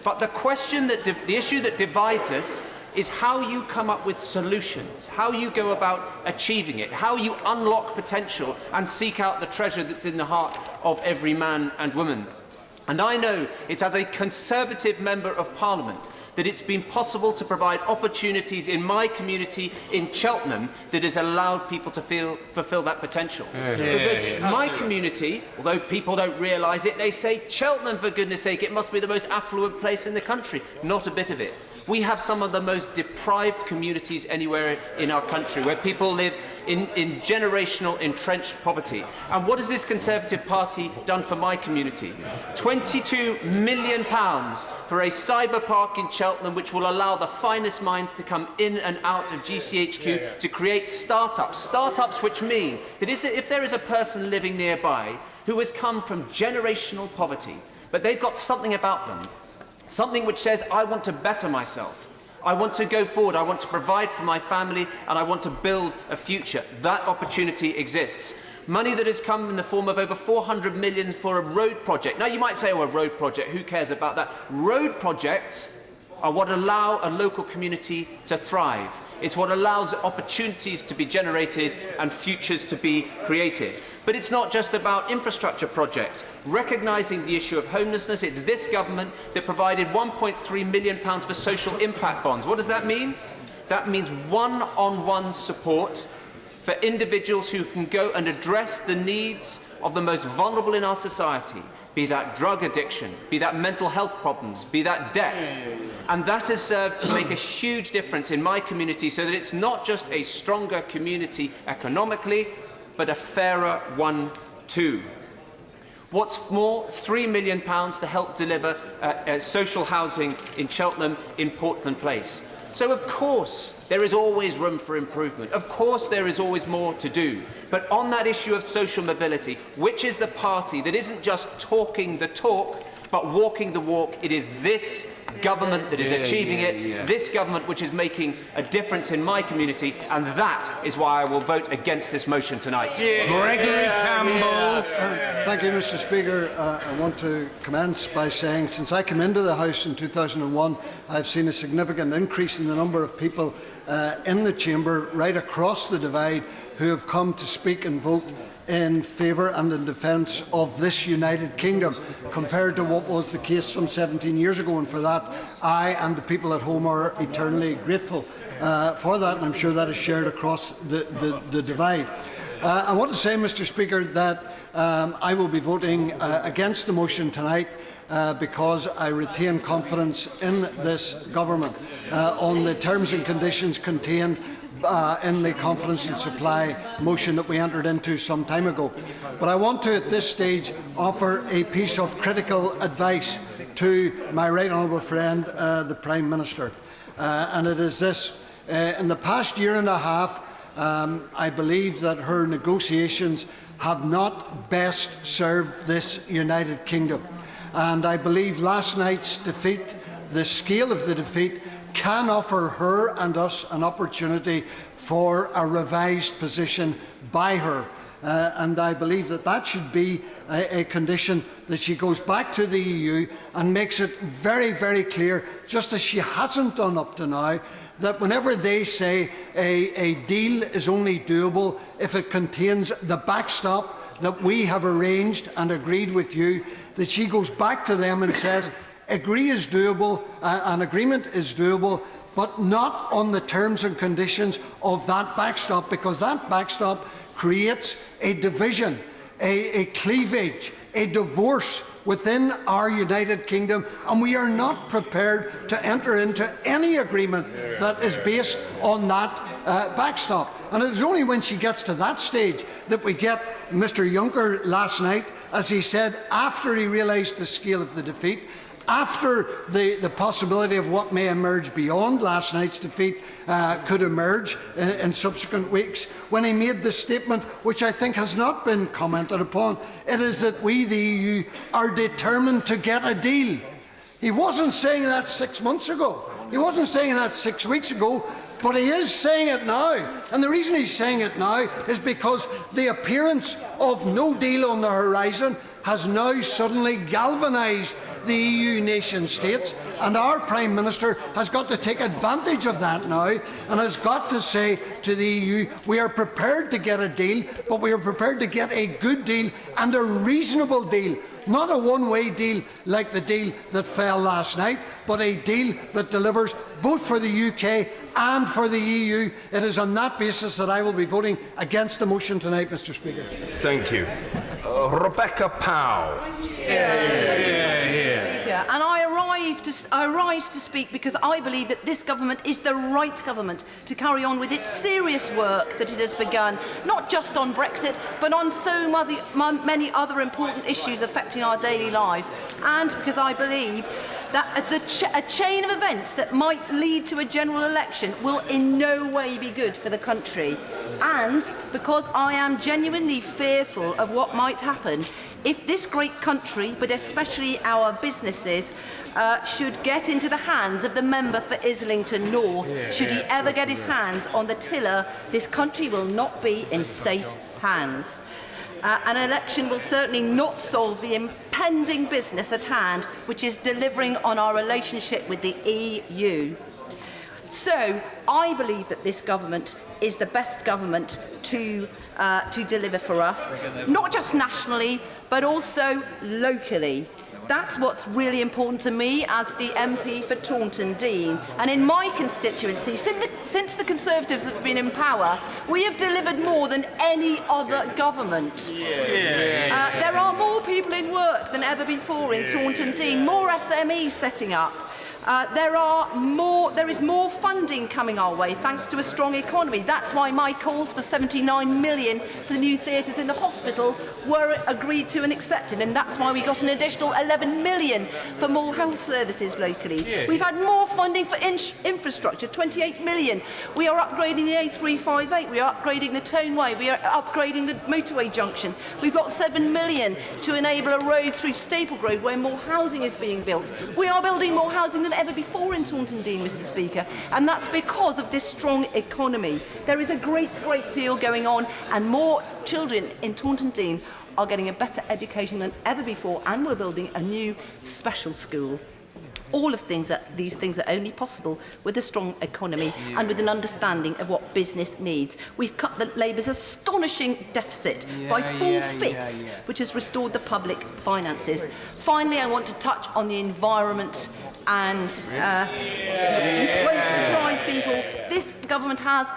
But the issue that divides us is how you come up with solutions, how you go about achieving it, how you unlock potential and seek out the treasure that's in the heart of every man and woman. And I know it's as a Conservative Member of Parliament that it's been possible to provide opportunities in my community in Cheltenham that has allowed people to fulfil that potential. Because my community, although people don't realise it, they say, Cheltenham, for goodness sake, it must be the most affluent place in the country. Not a bit of it. We have some of the most deprived communities anywhere in our country, where people live in generational entrenched poverty. And what has this Conservative Party done for my community? £22 million for a cyber park in Cheltenham, which will allow the finest minds to come in and out of GCHQ to create startups which mean that if there is a person living nearby who has come from generational poverty, but they've got something about them, something which says, I want to better myself, I want to go forward, I want to provide for my family, and I want to build a future. That opportunity exists. Money that has come in the form of over 400 million for a road project. Now, you might say, oh, a road project, who cares about that? Road projects are what allow a local community to thrive. It's what allows opportunities to be generated and futures to be created. But it's not just about infrastructure projects. Recognising the issue of homelessness, it's this government that provided £1.3 million for social impact bonds. What does that mean? That means one-on-one support for individuals who can go and address the needs of the most vulnerable in our society, be that drug addiction, be that mental health problems, be that debt. And that has served to make a huge difference in my community, so that it's not just a stronger community economically, but a fairer one too. What's more, £3 million to help deliver social housing in Cheltenham in Portland Place. So of course there is always room for improvement. Of course there is always more to do. But on that issue of social mobility, which is the party that isn't just talking the talk, but walking the walk, it is this government that is achieving it, this government which is making a difference in my community, and that is why I will vote against this motion tonight. Gregory Campbell. Thank you, Mr. Speaker. I want to commence by saying, since I came into the House in 2001, I've seen a significant increase in the number of people in the chamber right across the divide who have come to speak and vote in favour and in defence of this United Kingdom, compared to what was the case some 17 years ago, and for that I and the people at home are eternally grateful for that, and I'm sure that is shared across the divide. I want to say, Mr. Speaker, that I will be voting against the motion tonight because I retain confidence in this government on the terms and conditions contained in the confidence and supply motion that we entered into some time ago. But I want to, at this stage, offer a piece of critical advice to my right honourable friend, the Prime Minister. And it is this. In the past year and a half, I believe that her negotiations have not best served this United Kingdom. And I believe last night's defeat, the scale of the defeat, can offer her and us an opportunity for a revised position by her. And I believe that that should be a condition that she goes back to the EU and makes it very, very clear, just as she hasn't done up to now, that whenever they say a deal is only doable if it contains the backstop that we have arranged and agreed with you, that she goes back to them and says, agree is doable, an agreement is doable, but not on the terms and conditions of that backstop, because that backstop creates a division, a cleavage, a divorce within our United Kingdom, and we are not prepared to enter into any agreement that is based on that backstop. And it is only when she gets to that stage that we get Mr. Juncker last night, as he said, after he realised the scale of the defeat, after the possibility of what may emerge beyond last night's defeat could emerge in subsequent weeks, when he made the statement, which I think has not been commented upon, it is that we, the EU, are determined to get a deal. He wasn't saying that 6 months ago. He wasn't saying that 6 weeks ago. But he is saying it now. And the reason he's saying it now is because the appearance of no deal on the horizon has now suddenly galvanised the EU nation states, and our Prime Minister has got to take advantage of that now and has got to say to the EU, we are prepared to get a deal, but we are prepared to get a good deal and a reasonable deal. Not a one-way deal like the deal that fell last night, but a deal that delivers both for the UK and for the EU. It is on that basis that I will be voting against the motion tonight, Mr. Speaker. Thank you. Rebecca Powell. And I rise to speak because I believe that this government is the right government to carry on with its serious work that it has begun, not just on Brexit, but on so many other important issues affecting our daily lives. And because I believe that a chain of events that might lead to a general election will in no way be good for the country. And because I am genuinely fearful of what might happen if this great country, but especially our businesses, should get into the hands of the member for Islington North. Should he ever get his hands on the tiller, this country will not be in safe hands. An election will certainly not solve the impending business at hand, which is delivering on our relationship with the EU. So, I believe that this government is the best government to deliver for us, not just nationally, but also locally. That's what's really important to me as the MP for Taunton Deane. And in my constituency, since the Conservatives have been in power, we have delivered more than any other government. There are more people in work than ever before in Taunton Deane, more SMEs setting up. There is more funding coming our way thanks to a strong economy. That's why my calls for 79 million for the new theatres in the hospital were agreed to and accepted, and that's why we got an additional 11 million for more health services locally. We've had more funding for infrastructure, 28 million. We are upgrading the A358, we are upgrading the Toneway, we are upgrading the motorway junction. We've got 7 million to enable a road through Staple Grove where more housing is being built. We are building more housing than ever before in Taunton Deane, Mr. Speaker, and that's because of this strong economy. There is a great deal going on, and more children in Taunton Deane are getting a better education than ever before, and we're building a new special school. All of these things are only possible with a strong economy and with an understanding of what business needs. We've cut the Labour's astonishing deficit by 4/5, which has restored the public finances. Finally, I want to touch on the environment, and it won't surprise people. This government has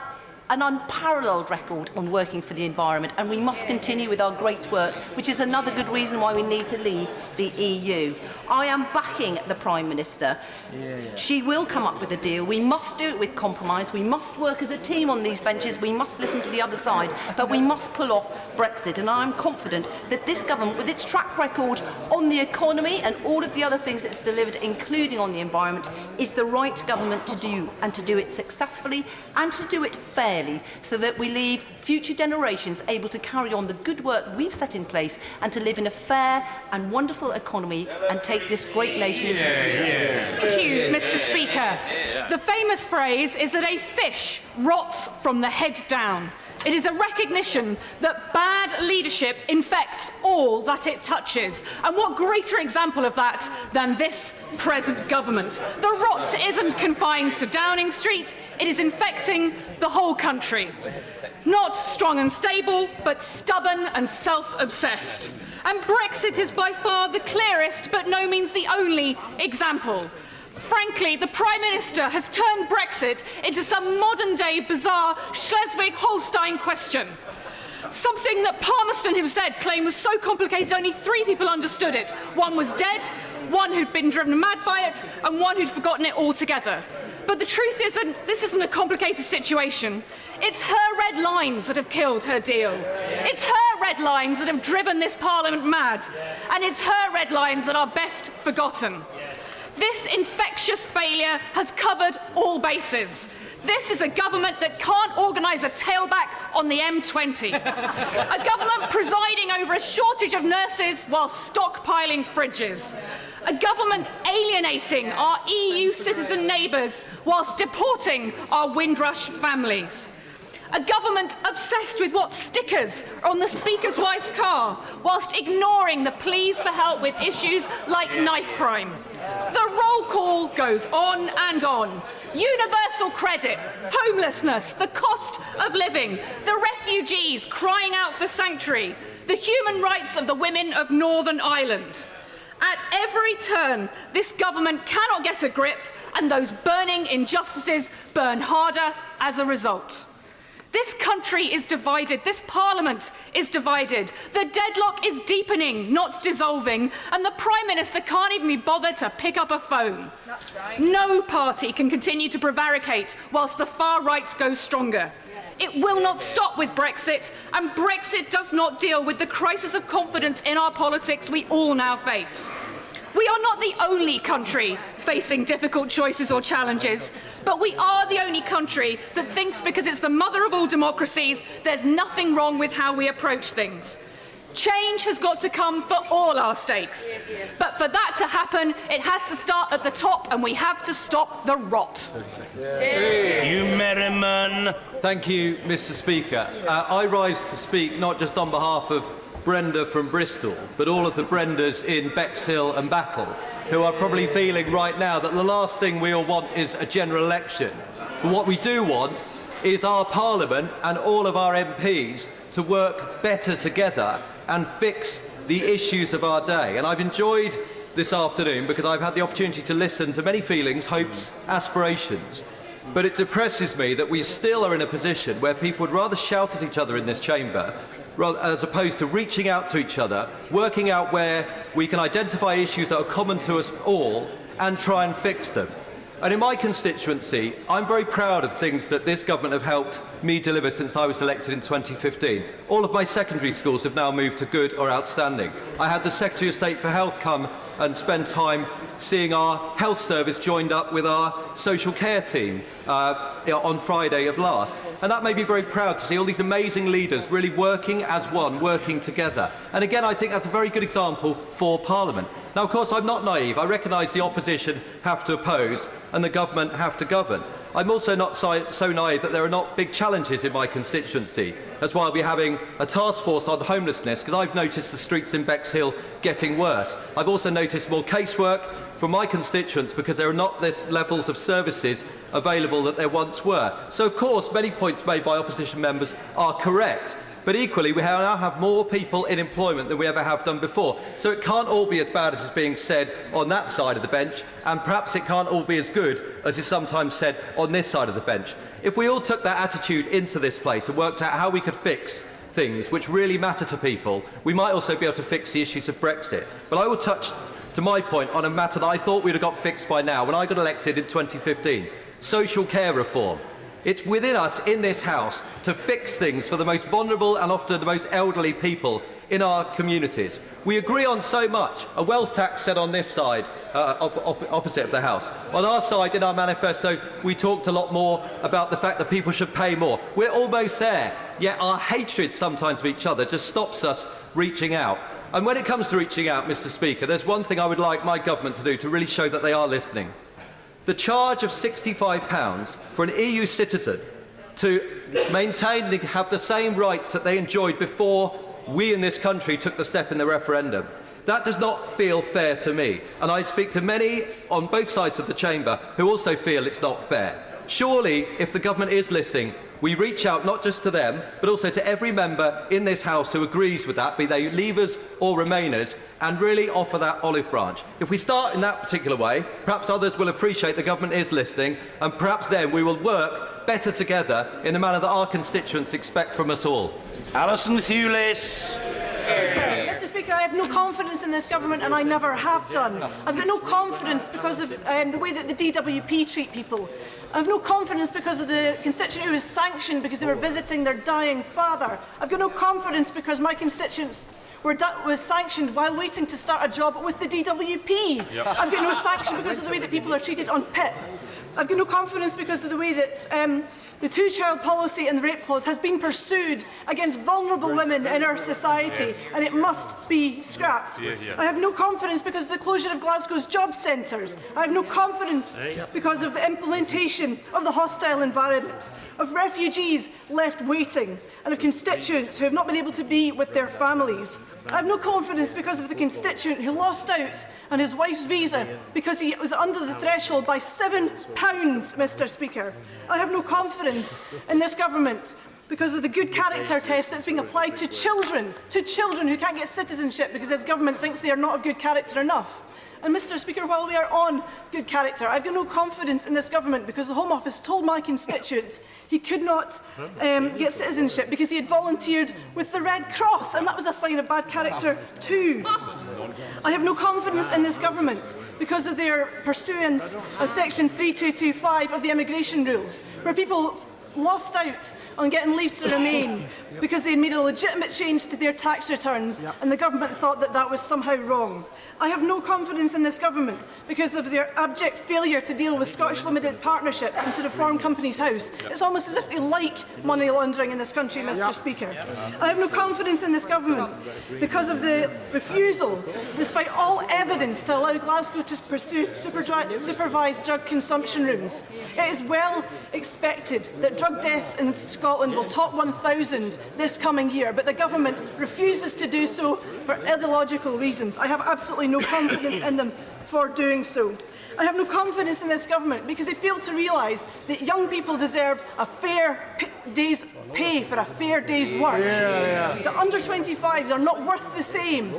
an unparalleled record on working for the environment, and we must continue with our great work, which is another good reason why we need to leave the EU. I am backing the Prime Minister. She will come up with a deal. We must do it with compromise. We must work as a team on these benches. We must listen to the other side, but we must pull off Brexit. And I'm confident that this government, with its track record on the economy and all of the other things it's delivered, including on the environment, is the right government to do, and to do it successfully and to do it fairly, so that we leave future generations able to carry on the good work we've set in place and to live in a fair and wonderful economy and take this great nation into the future. Thank you, Mr. Speaker. The famous phrase is that a fish rots from the head down. It is a recognition that bad leadership infects all that it touches. And what greater example of that than this present government? The rot isn't confined to Downing Street, it is infecting the whole country. Not strong and stable, but stubborn and self-obsessed. And Brexit is by far the clearest, but no means the only example. Frankly, the Prime Minister has turned Brexit into some modern-day bizarre Schleswig-Holstein question. Something that Palmerston himself claimed was so complicated only 3 people understood it. One was dead, one who'd been driven mad by it, and one who'd forgotten it altogether. But the truth is, this isn't a complicated situation. It's her red lines that have killed her deal. It's her red lines that have driven this Parliament mad. And it's her red lines that are best forgotten. This infectious failure has covered all bases. This is a government that can't organise a tailback on the M20. A government presiding over a A shortage of nurses while stockpiling fridges. A government alienating our EU citizen neighbours whilst deporting our Windrush families. A government obsessed with what stickers are on the Speaker's wife's car whilst ignoring the pleas for help with issues like knife crime. The roll call goes on and on. Universal credit, homelessness, the cost of living, the refugees crying out for sanctuary, the human rights of the women of Northern Ireland. At every turn, this government cannot get a grip, and those burning injustices burn harder as a result. This country is divided, this Parliament is divided, the deadlock is deepening, not dissolving, and the Prime Minister can't even be bothered to pick up a phone. That's right. No party can continue to prevaricate whilst the far right goes stronger. It will not stop with Brexit, and Brexit does not deal with the crisis of confidence in our politics we all now face. We are not the only country facing difficult choices or challenges, but we are the only country that thinks because it's the mother of all democracies, there's nothing wrong with how we approach things. Change has got to come for all our stakes. But for that to happen, it has to start at the top, and we have to stop the rot. You Merriman. Thank you, Mr. Speaker. I rise to speak not just on behalf of Brenda from Bristol, but all of the Brendas in Bexhill and Battle, who are probably feeling right now that the last thing we all want is a general election. But what we do want is our Parliament and all of our MPs to work better together and fix the issues of our day. And I've enjoyed this afternoon because I've had the opportunity to listen to many feelings, hopes, aspirations. But it depresses me that we still are in a position where people would rather shout at each other in this chamber as opposed to reaching out to each other, working out where we can identify issues that are common to us all and try and fix them. And in my constituency, I'm very proud of things that this government have helped me deliver since I was elected in 2015. All of my secondary schools have now moved to good or outstanding. I had the Secretary of State for Health come and spend time seeing our health service joined up with our social care team on Friday of last. And that made me very proud to see all these amazing leaders really working as one, working together. And again, I think that's a very good example for Parliament. Now, of course, I'm not naive. I recognise the opposition have to oppose and the government have to govern. I'm also not so naive that there are not big challenges in my constituency. That's why I'll be having a task force on homelessness, because I've noticed the streets in Bexhill getting worse. I've also noticed more casework from my constituents because there are not this levels of services available that there once were. So, of course, many points made by opposition members are correct. But equally, we now have more people in employment than we ever have done before. So it can't all be as bad as is being said on that side of the bench, and perhaps it can't all be as good as is sometimes said on this side of the bench. If we all took that attitude into this place and worked out how we could fix things which really matter to people, we might also be able to fix the issues of Brexit. But I will touch, to my point, on a matter that I thought we'd have got fixed by now when I got elected in 2015, social care reform. It's within us in this House to fix things for the most vulnerable and often the most elderly people in our communities. We agree on so much. A wealth tax set on this side, opposite of the House. On our side, in our manifesto, we talked a lot more about the fact that people should pay more. We're almost there, yet our hatred sometimes of each other just stops us reaching out. And when it comes to reaching out, Mr. Speaker, there's one thing I would like my government to do to really show that they are listening. The charge of £65 for an EU citizen to maintain and have the same rights that they enjoyed before we in this country took the step in the referendum. That does not feel fair to me. And I speak to many on both sides of the chamber who also feel it's not fair. Surely, if the government is listening, we reach out not just to them, but also to every member in this House who agrees with that, be they Leavers or Remainers, and really offer that olive branch. If we start in that particular way, perhaps others will appreciate the government is listening, and perhaps then we will work better together in the manner that our constituents expect from us all. Alison Thewlis. Mr. Speaker, I have no confidence in this government, and I never have done. I've got no confidence because of the way that the DWP treat people. I have no confidence because of the constituent who was sanctioned because they were visiting their dying father. I've got no confidence because my constituents was sanctioned while waiting to start a job with the DWP. Yep. I've got no sanction because of the way that people are treated on PIP. I've got no confidence because of the way that the two-child policy and the rape clause has been pursued against vulnerable women in our society, and it must be scrapped. I have no confidence because of the closure of Glasgow's job centres. I have no confidence because of the implementation of the hostile environment, of refugees left waiting, and of constituents who have not been able to be with their families. I have no confidence because of the constituent who lost out on his wife's visa because he was under the threshold by £7, Mr. Speaker. I have no confidence in this government because of the good character test that's being applied to children who can't get citizenship because this government thinks they are not of good character enough. And Mr. Speaker, while we are on good character, I've got no confidence in this government because the Home Office told my constituent he could not get citizenship because he had volunteered with the Red Cross, and that was a sign of bad character too. I have no confidence in this government because of their pursuance of Section 3225 of the immigration rules, where people lost out on getting leave to remain because they had made a legitimate change to their tax returns and the government thought that that was somehow wrong. I have no confidence in this government because of their abject failure to deal with Scottish limited partnerships and to reform Companies House. It's almost as if they like money laundering in this country, Mr. Speaker. I have no confidence in this government because of the refusal, despite all evidence, to allow Glasgow to pursue supervised drug consumption rooms. It is well expected that drug deaths in Scotland will top 1,000 this coming year, but the government refuses to do so for ideological reasons. I have absolutely no confidence in them for doing so. I have no confidence in this government because they fail to realise that young people deserve a fair day's pay for a fair day's work. The under-25s are not worth the same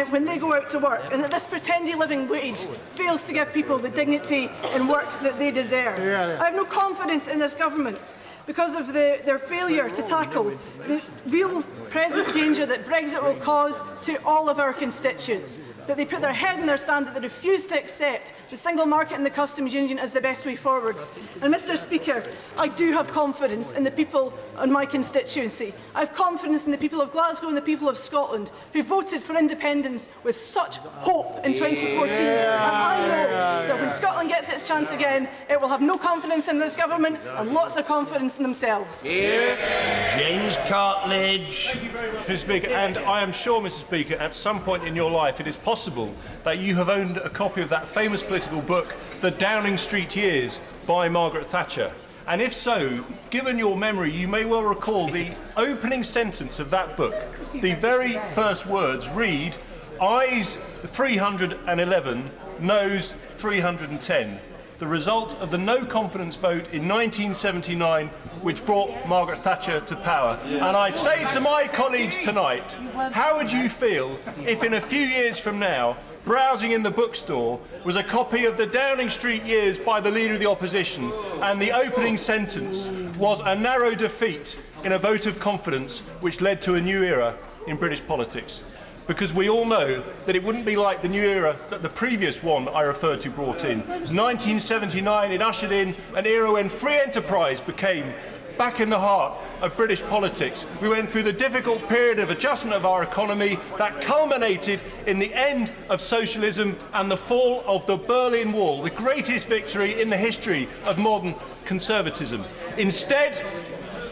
when they go out to work, and that this pretendy living wage fails to give people the dignity and work that they deserve. I have no confidence in this government because of their failure to tackle the real present danger that Brexit will cause to all of our constituents. That they put their head in their sand, that they refuse to accept the single market and the customs union as the best way forward. And Mr. Speaker, I do have confidence in the people in my constituency. I have confidence in the people of Glasgow and the people of Scotland who voted for independence with such hope in 2014. And I know that when Scotland gets its chance again, it will have no confidence in this government and lots of confidence in themselves. James Cartledge. Mr. Speaker, and I am sure, Mr. Speaker, at some point in your life it is possible that you have owned a copy of that famous political book, The Downing Street Years, by Margaret Thatcher. And if so, given your memory, you may well recall the opening sentence of that book. The very first words read, "Ayes 311, noes 310. The result of the no confidence vote in 1979, which brought Margaret Thatcher to power." And I say to my colleagues tonight, how would you feel if in a few years from now, browsing in the bookstore was a copy of The Downing Street Years by the Leader of the Opposition, and the opening sentence was a narrow defeat in a vote of confidence which led to a new era in British politics? Because we all know that it wouldn't be like the new era that the previous one I referred to brought in. 1979, it ushered in an era when free enterprise became back in the heart of British politics. We went through the difficult period of adjustment of our economy that culminated in the end of socialism and the fall of the Berlin Wall, the greatest victory in the history of modern conservatism. Instead,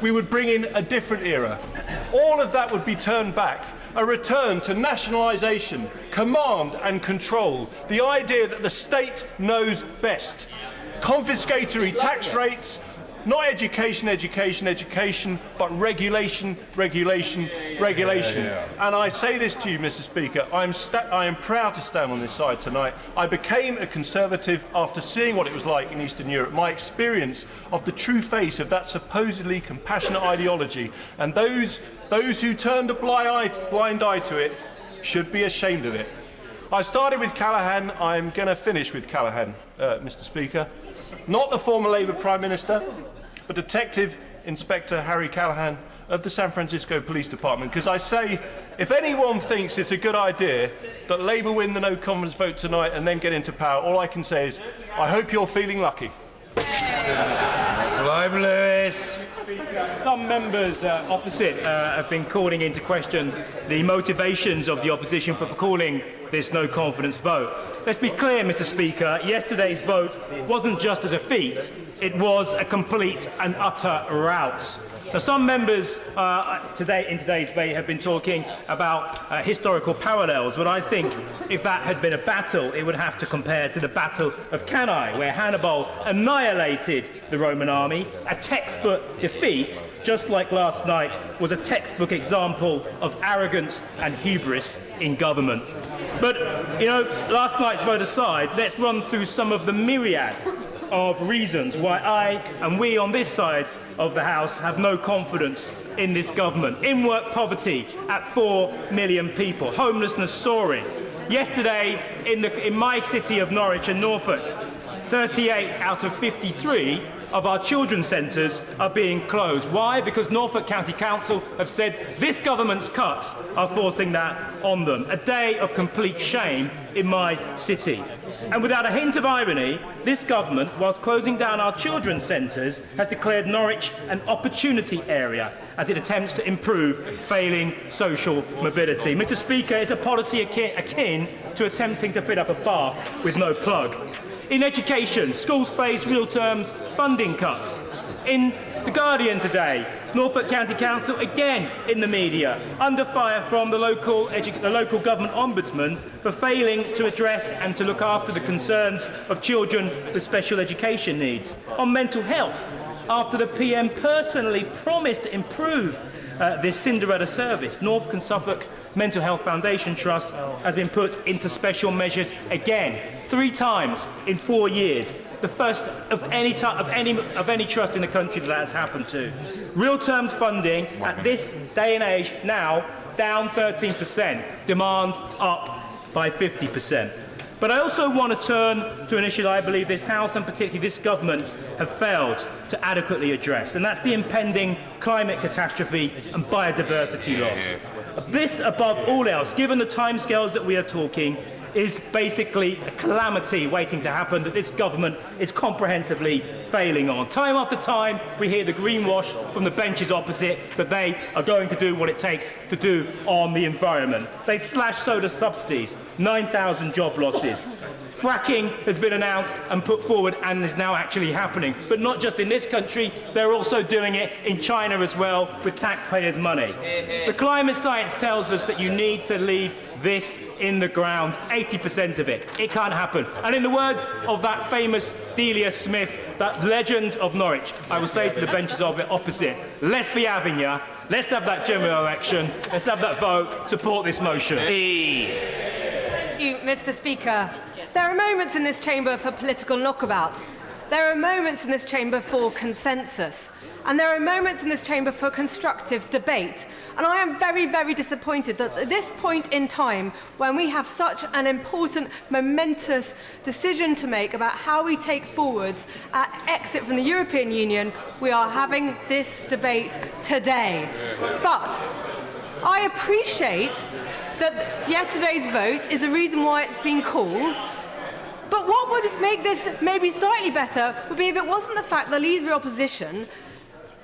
we would bring in a different era. All of that would be turned back. A return to nationalisation, command and control, the idea that the state knows best. Confiscatory tax rates, not education, but regulation. And I say this to you, Mr. Speaker, I am proud to stand on this side tonight. I became a Conservative after seeing what it was like in Eastern Europe, my experience of the true face of that supposedly compassionate ideology. And those who turned a blind eye to it should be ashamed of it. I started with Callaghan, I'm going to finish with Callaghan, Mr. Speaker. Not the former Labour Prime Minister, but Detective Inspector Harry Callaghan of the San Francisco Police Department. Because I say, if anyone thinks it's a good idea that Labour win the no confidence vote tonight and then get into power, all I can say is, I hope you're feeling lucky. Clive Lewis. Some members opposite have been calling into question the motivations of the opposition for calling this no confidence vote. Let's be clear, Mr. Speaker, yesterday's vote wasn't just a defeat, it was a complete and utter rout. Now, some members in today's debate have been talking about historical parallels, but I think if that had been a battle, it would have to compare to the Battle of Cannae, where Hannibal annihilated the Roman army. A textbook defeat, just like last night, was a textbook example of arrogance and hubris in government. But, you know, last night's vote aside, let's run through some of the myriad of reasons why I and we on this side of the House have no confidence in this government. In-work poverty at 4 million people. Homelessness soaring. Yesterday, in my city of Norwich and Norfolk, 38 out of 53 of our children's centres are being closed. Why? Because Norfolk County Council have said this government's cuts are forcing that on them. A day of complete shame in my city. And without a hint of irony, this government, whilst closing down our children's centres, has declared Norwich an opportunity area as it attempts to improve failing social mobility. Mr. Speaker, it's a policy akin to attempting to fit up a bath with no plug. In education, schools face real terms funding cuts. In The Guardian today, Norfolk County Council again in the media, under fire from the local government ombudsman for failing to address and to look after the concerns of children with special education needs. On mental health, after the PM personally promised to improve this Cinderella service, Norfolk and Suffolk Mental Health Foundation Trust has been put into special measures again, 3 times in 4 years. The first of any trust in the country that has happened to. Real terms funding at this day and age now down 13%, demand up by 50%. But I also want to turn to an issue that I believe this House and particularly this government have failed to adequately address, and that's the impending climate catastrophe and biodiversity loss. This, above all else, given the timescales that we are talking, is basically a calamity waiting to happen that this government is comprehensively failing on. Time after time, we hear the greenwash from the benches opposite that they are going to do what it takes to do on the environment. They slash soda subsidies, 9,000 job losses. Fracking has been announced and put forward and is now actually happening. But not just in this country, they're also doing it in China as well with taxpayers' money. The climate science tells us that you need to leave this in the ground, 80% of it. It can't happen. And in the words of that famous Delia Smith, that legend of Norwich, I will say to the benches of it opposite, let's be having ya, let's have that general election, let's have that vote, support this motion. Thank you, Mr. Speaker. There are moments in this chamber for political knockabout. There are moments in this chamber for consensus. And there are moments in this chamber for constructive debate. And I am very, very disappointed that at this point in time, when we have such an important, momentous decision to make about how we take forwards our exit from the European Union, we are having this debate today. But I appreciate that yesterday's vote is the reason why it's been called. But what would make this maybe slightly better would be if it wasn't the fact the Leader of the Opposition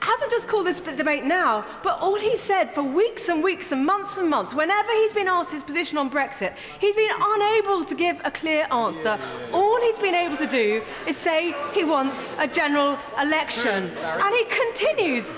hasn't just called this debate now, but all he said for weeks and weeks and months, whenever he's been asked his position on Brexit, he's been unable to give a clear answer. All he's been able to do is say he wants a general election. And he continues.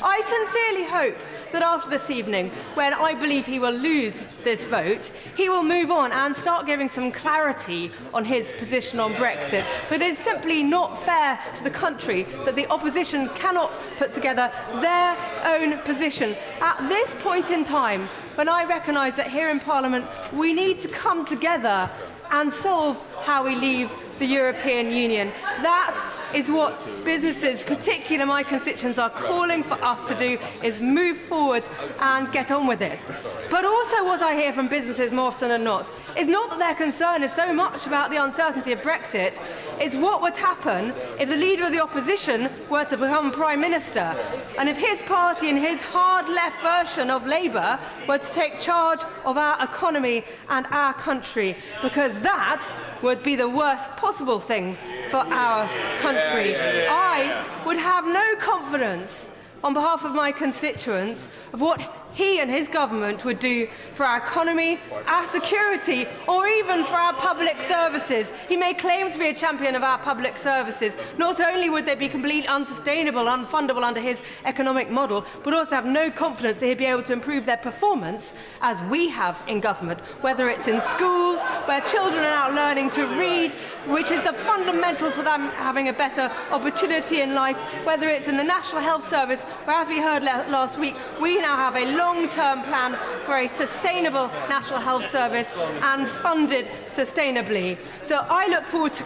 I sincerely hope that after this evening, when I believe he will lose this vote, he will move on and start giving some clarity on his position on Brexit. But it is simply not fair to the country that the opposition cannot put together their own position. At this point in time, when I recognise that here in Parliament we need to come together and solve how we leave the European Union. That is what businesses, particularly my constituents, are calling for us to do, is move forward and get on with it. But also what I hear from businesses more often than not is not that their concern is so much about the uncertainty of Brexit, it's what would happen if the Leader of the Opposition were to become Prime Minister, and if his party and his hard left version of Labour were to take charge of our economy and our country, because that would be the worst possible thing for our country. I would have no confidence on behalf of my constituents of what he and his government would do for our economy, our security, or even for our public services. He may claim to be a champion of our public services. Not only would they be completely unsustainable, unfundable under his economic model, but also have no confidence that he'd be able to improve their performance as we have in government, whether it's in schools, where children are now learning to read, which is the fundamentals for them having a better opportunity in life, whether it's in the National Health Service, where, as we heard last week, we now have a long-term plan for a sustainable National Health Service and funded sustainably. So I look forward to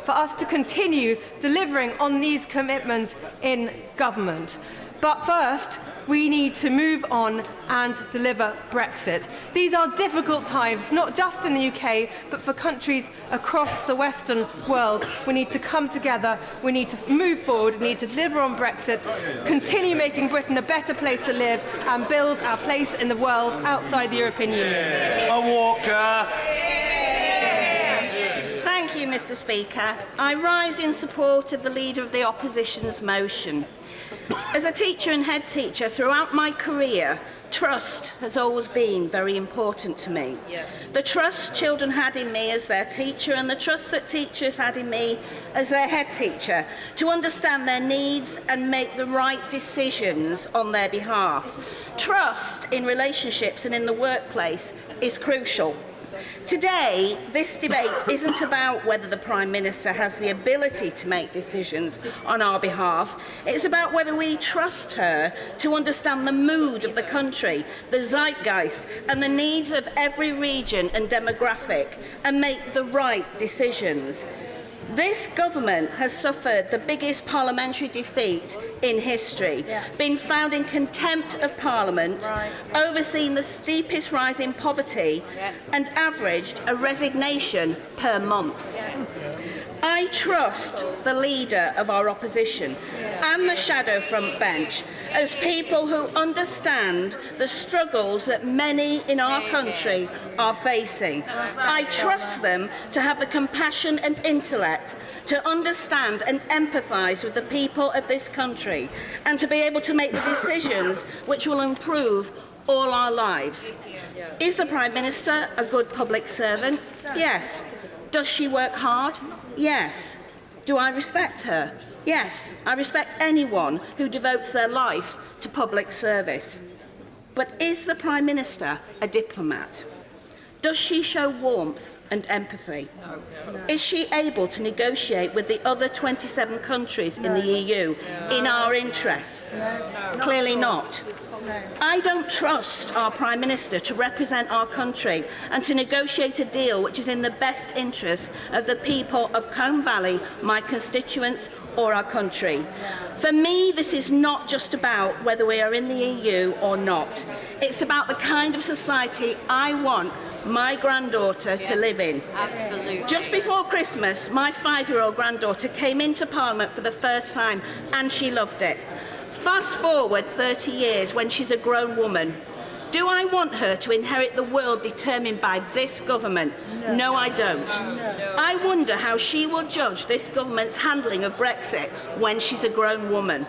for us to continue delivering on these commitments in government. But first, we need to move on and deliver Brexit. These are difficult times, not just in the UK, but for countries across the Western world. We need to come together, we need to move forward, we need to deliver on Brexit, continue making Britain a better place to live, and build our place in the world outside the European Union. Walker. Thank you, Mr. Speaker. I rise in support of the Leader of the Opposition's motion. As a teacher and head teacher throughout my career, trust has always been very important to me. The trust children had in me as their teacher and the trust that teachers had in me as their head teacher to understand their needs and make the right decisions on their behalf. Trust in relationships and in the workplace is crucial. Today, this debate isn't about whether the Prime Minister has the ability to make decisions on our behalf. It's about whether we trust her to understand the mood of the country, the zeitgeist, and the needs of every region and demographic, and make the right decisions. This government has suffered the biggest parliamentary defeat in history, been found in contempt of Parliament, overseen the steepest rise in poverty, and averaged a resignation per month. I trust the leader of our opposition and the shadow front bench as people who understand the struggles that many in our country are facing. I trust them to have the compassion and intellect to understand and empathise with the people of this country and to be able to make the decisions which will improve all our lives. Is the Prime Minister a good public servant? Yes. Does she work hard? Yes. Do I respect her? Yes. I respect anyone who devotes their life to public service. But is the Prime Minister a diplomat? Does she show warmth and empathy? Is she able to negotiate with the other 27 countries in the EU in our interests? Clearly not. I don't trust our Prime Minister to represent our country and to negotiate a deal which is in the best interest of the people of Combe Valley, my constituents, or our country. For me, this is not just about whether we are in the EU or not. It's about the kind of society I want my granddaughter to live in. Absolutely. Just before Christmas, my 5-year-old granddaughter came into Parliament for the first time and she loved it. Fast forward 30 years when she's a grown woman. Do I want her to inherit the world determined by this government? No, I don't. I wonder how she will judge this government's handling of Brexit when she's a grown woman.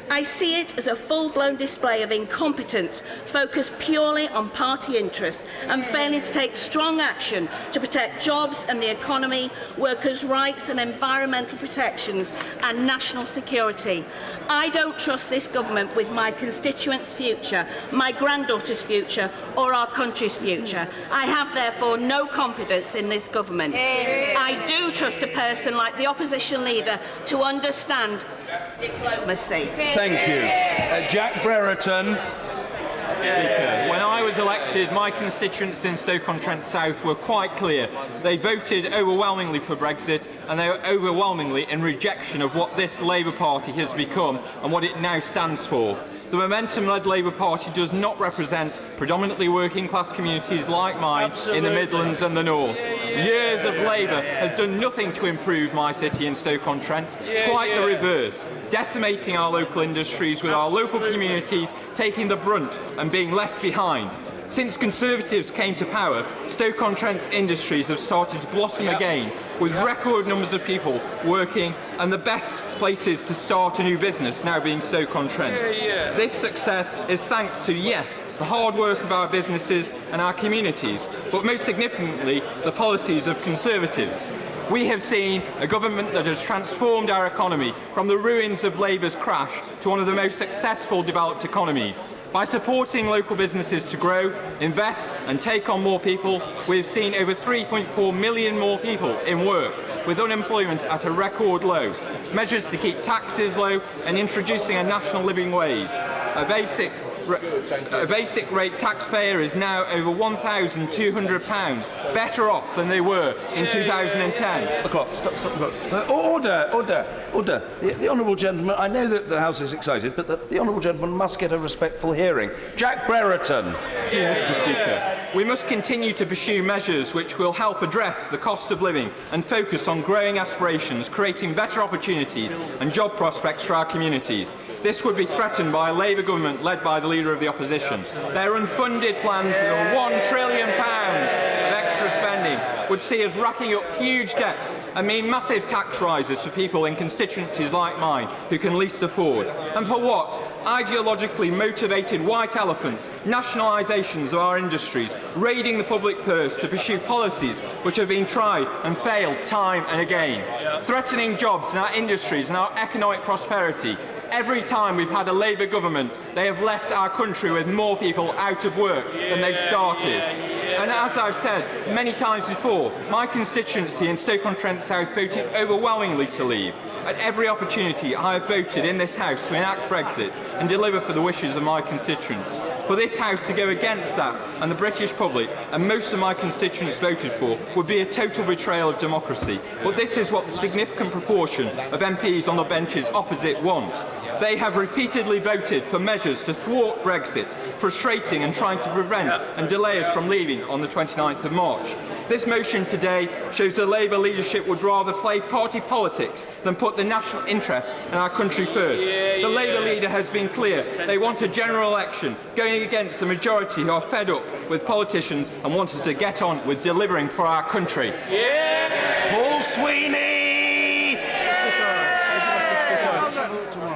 I see it as a full-blown display of incompetence focused purely on party interests and failing to take strong action to protect jobs and the economy, workers' rights and environmental protections and national security. I don't trust this government with my constituents' future, my granddaughter's future or our country's future. I have therefore no confidence in this government. I do trust a person like the opposition leader to understand diplomacy. Thank you. Jack Brereton. Speaker, when I was elected, my constituents in Stoke-on-Trent South were quite clear. They voted overwhelmingly for Brexit and they were overwhelmingly in rejection of what this Labour Party has become and what it now stands for. The Momentum-led Labour Party does not represent predominantly working-class communities like mine in the Midlands and the North. Years of Labour has done nothing to improve my city in Stoke-on-Trent, quite the reverse, decimating our local industries with our local communities taking the brunt and being left behind. Since Conservatives came to power, Stoke-on-Trent's industries have started to blossom again, with record numbers of people working and the best places to start a new business now being Stoke-on-Trent. This success is thanks to, yes, the hard work of our businesses and our communities, but most significantly, the policies of Conservatives. We have seen a government that has transformed our economy from the ruins of Labour's crash to one of the most successful developed economies. By supporting local businesses to grow, invest and take on more people, we have seen over 3.4 million more people in work, with unemployment at a record low, measures to keep taxes low and introducing a national living wage. A basic rate taxpayer is now over £1,200 better off than they were in 2010. The clock. Stop the clock. Order. The honourable gentleman, I know that the House is excited, but the honourable gentleman must get a respectful hearing. Jack Brereton. Thank you, Mr. Speaker. We must continue to pursue measures which will help address the cost of living and focus on growing aspirations, creating better opportunities and job prospects for our communities. This would be threatened by a Labour government led by the Leader of the Opposition. Their unfunded plans of £1 trillion of extra spending would see us racking up huge debts and mean massive tax rises for people in constituencies like mine who can least afford. And for what? Ideologically motivated white elephants, nationalisations of our industries, raiding the public purse to pursue policies which have been tried and failed time and again, threatening jobs in our industries and our economic prosperity. Every time we've had a Labour government, they have left our country with more people out of work than they started. And as I've said many times before, my constituency in Stoke-on-Trent South voted overwhelmingly to leave. At every opportunity, I have voted in this House to enact Brexit and deliver for the wishes of my constituents. For this House to go against that and the British public, and most of my constituents voted for, would be a total betrayal of democracy. But this is what the significant proportion of MPs on the benches opposite want. They have repeatedly voted for measures to thwart Brexit, frustrating and trying to prevent and delay us from leaving on the 29th of March. This motion today shows the Labour leadership would rather play party politics than put the national interest in our country first. The Labour leader has been clear. They want a general election, going against the majority who are fed up with politicians and want us to get on with delivering for our country. Paul Sweeney!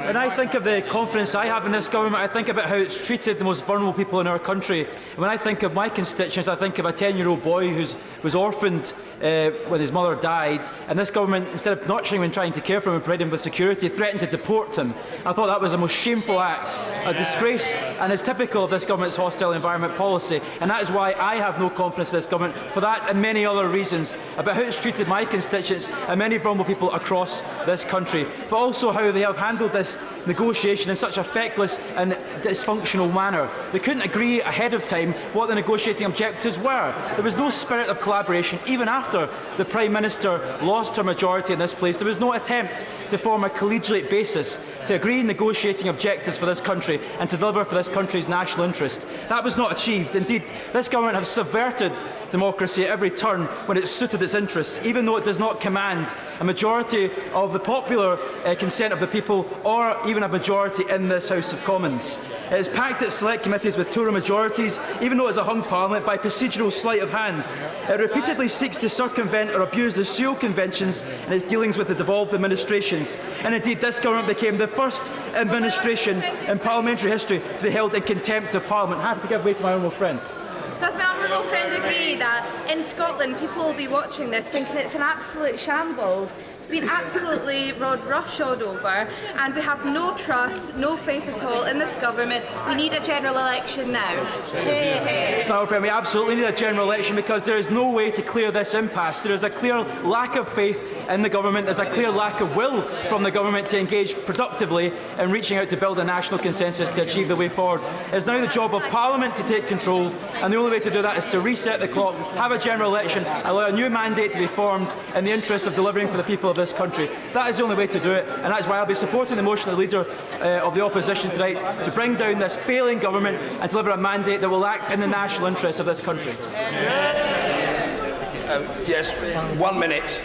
When I think of the confidence I have in this government, I think about how it's treated the most vulnerable people in our country. And when I think of my constituents, I think of a 10-year-old boy who was orphaned when his mother died, and this government, instead of nurturing him and trying to care for him and provide him with security, threatened to deport him. I thought that was a most shameful act, a disgrace, and is typical of this government's hostile environment policy. And that is why I have no confidence in this government, for that and many other reasons, about how it's treated my constituents and many vulnerable people across this country, but also how they have handled this negotiation in such a feckless and dysfunctional manner. They couldn't agree ahead of time what the negotiating objectives were. There was no spirit of collaboration. Even after the Prime Minister lost her majority in this place, there was no attempt to form a collegiate basis to agree negotiating objectives for this country and to deliver for this country's national interest. That was not achieved. Indeed, this government has subverted democracy at every turn when it suited its interests, even though it does not command a majority of the popular consent of the people or even a majority in this House of Commons. It has packed its select committees with Tory majorities, even though it is a hung parliament, by procedural sleight of hand. It repeatedly seeks to circumvent or abuse the Sewell Conventions in its dealings with the devolved administrations. And indeed, this government became the first administration in parliamentary history to be held in contempt of Parliament. Happy to give way to my honourable friend. Does my honourable friend agree that in Scotland people will be watching this thinking it's an absolute shambles? It's been absolutely roughshod over, and we have no trust, no faith at all in this government. We need a general election now. No, friend, we absolutely need a general election because there is no way to clear this impasse. There is a clear lack of faith in the government. There's a clear lack of will from the government to engage productively in reaching out to build a national consensus to achieve the way forward. It's now the job of Parliament to take control, and the only way to do that is to reset the clock, have a general election, allow a new mandate to be formed in the interest of delivering for the people of this country. That is the only way to do it, and that's why I'll be supporting the motion of the Leader of the Opposition tonight to bring down this failing government and deliver a mandate that will act in the national interest of this country. Yes, 1 minute.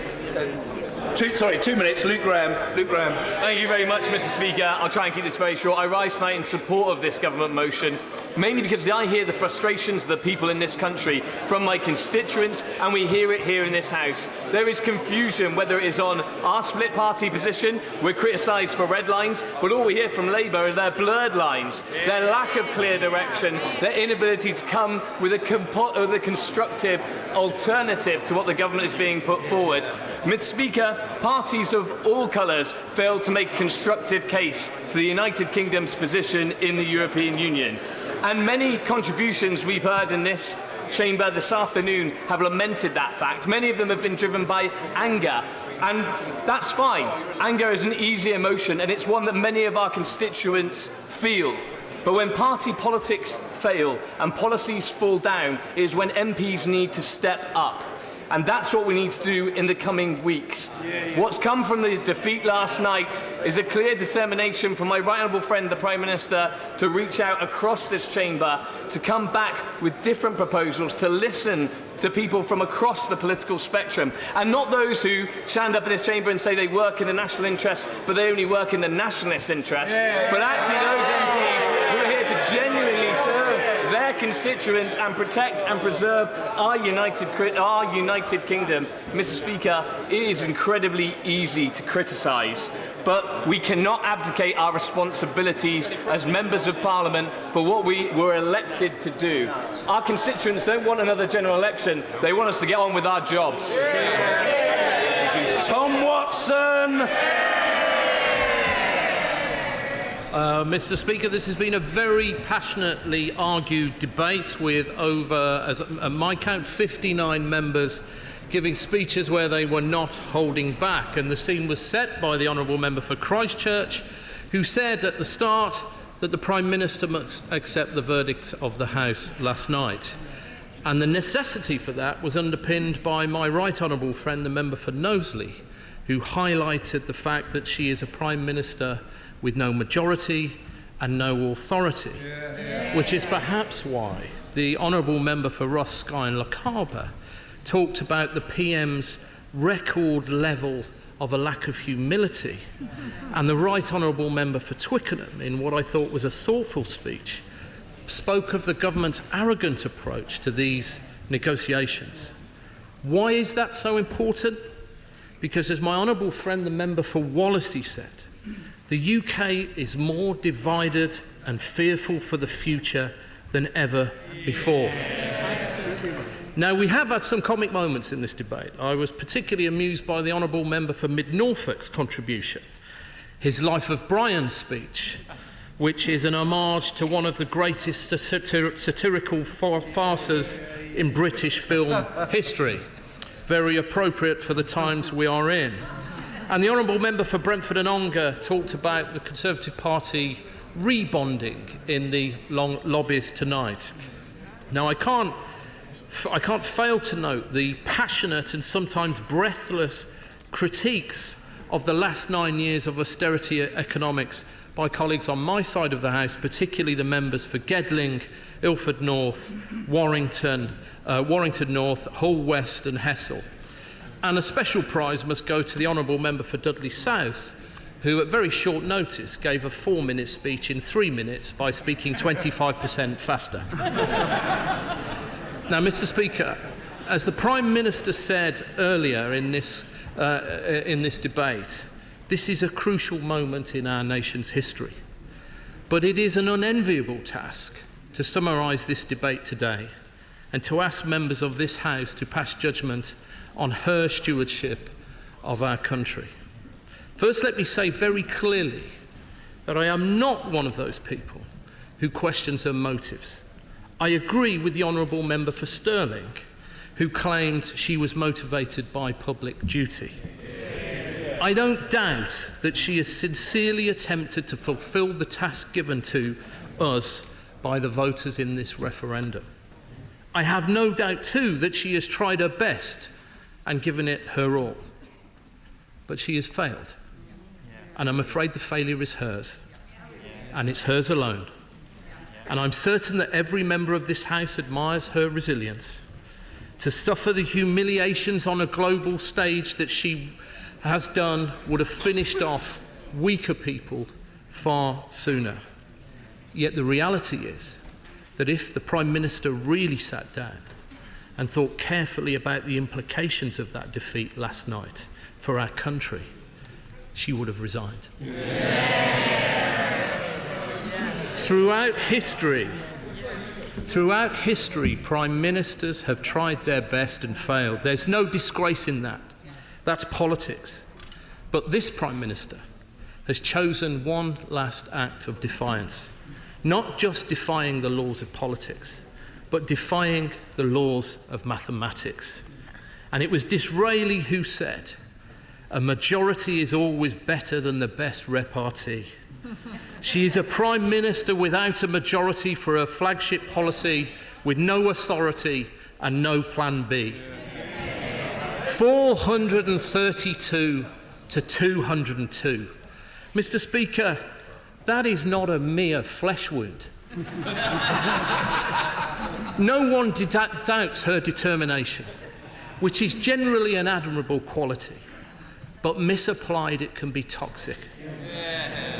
2 minutes. Luke Graham. Thank you very much, Mr. Speaker. I'll try and keep this very short. I rise tonight in support of this government motion mainly because I hear the frustrations of the people in this country from my constituents, and we hear it here in this House. There is confusion, whether it is on our split party position. We're criticised for red lines, but all we hear from Labour are their blurred lines, their lack of clear direction, their inability to come with a constructive alternative to what the government is being put forward. Mr. Speaker, parties of all colours failed to make a constructive case for the United Kingdom's position in the European Union. And many contributions we've heard in this chamber this afternoon have lamented that fact. Many of them have been driven by anger, and that's fine. Anger is an easy emotion, and it's one that many of our constituents feel. But when party politics fail and policies fall down is when MPs need to step up. And that's what we need to do in the coming weeks. What's come from the defeat last night is a clear determination from my right honourable friend, the Prime Minister, to reach out across this chamber, to come back with different proposals, to listen to people from across the political spectrum, and not those who stand up in this chamber and say they work in the national interest, but they only work in the nationalist interest, but actually those MPs who are here to genuinely serve their constituents and protect and preserve our United Kingdom. Mr. Speaker, it is incredibly easy to criticise, but we cannot abdicate our responsibilities as members of Parliament for what we were elected to do. Our constituents don't want another general election, they want us to get on with our jobs. Tom Watson. Mr. Speaker, this has been a very passionately argued debate with over, as my count, 59 members giving speeches where they were not holding back. And the scene was set by the Honourable Member for Christchurch, who said at the start that the Prime Minister must accept the verdict of the House last night. And the necessity for that was underpinned by my right honourable friend, the Member for Knowsley, who highlighted the fact that she is a Prime Minister with no majority and no authority, which is perhaps why the Honourable Member for Ross, Skye and Lochaber talked about the PM's record level of a lack of humility, and the Right Honourable Member for Twickenham, in what I thought was a thoughtful speech, spoke of the government's arrogant approach to these negotiations. Why is that so important? Because, as my honourable friend, the Member for Wallasey, said, the UK is more divided and fearful for the future than ever before. Now, we have had some comic moments in this debate. I was particularly amused by the Honourable Member for Mid-Norfolk's contribution, his Life of Brian speech, which is an homage to one of the greatest satirical farces in British film history, very appropriate for the times we are in. And the Honourable Member for Brentford and Ongar talked about the Conservative Party rebonding in the long lobbies tonight. Now, I can't fail to note the passionate and sometimes breathless critiques of the last 9 years of austerity economics by colleagues on my side of the House, particularly the members for Gedling, Ilford North, Warrington North, Hull West and Hessel. And a special prize must go to the Honourable Member for Dudley South, who at very short notice gave a 4-minute speech in 3 minutes by speaking 25% faster. Now, Mr. Speaker, as the Prime Minister said earlier in this debate, this is a crucial moment in our nation's history. But it is an unenviable task to summarise this debate today and to ask members of this House to pass judgment on her stewardship of our country. First, let me say very clearly that I am not one of those people who questions her motives. I agree with the Honourable Member for Stirling, who claimed she was motivated by public duty. I don't doubt that she has sincerely attempted to fulfil the task given to us by the voters in this referendum. I have no doubt, too, that she has tried her best and given it her all. But she has failed. And I'm afraid the failure is hers. And it's hers alone. And I'm certain that every member of this House admires her resilience. To suffer the humiliations on a global stage that she has done would have finished off weaker people far sooner. Yet the reality is that if the Prime Minister really sat down and thought carefully about the implications of that defeat last night for our country, she would have resigned. Throughout history, Prime Ministers have tried their best and failed. There's no disgrace in that. That's politics. But this Prime Minister has chosen one last act of defiance, not just defying the laws of politics, but defying the laws of mathematics. And it was Disraeli who said, "A majority is always better than the best repartee." She is a Prime Minister without a majority for her flagship policy, with no authority and no plan B. 432 to 202. Mr. Speaker, that is not a mere flesh wound. No one doubts her determination, which is generally an admirable quality, but misapplied it can be toxic.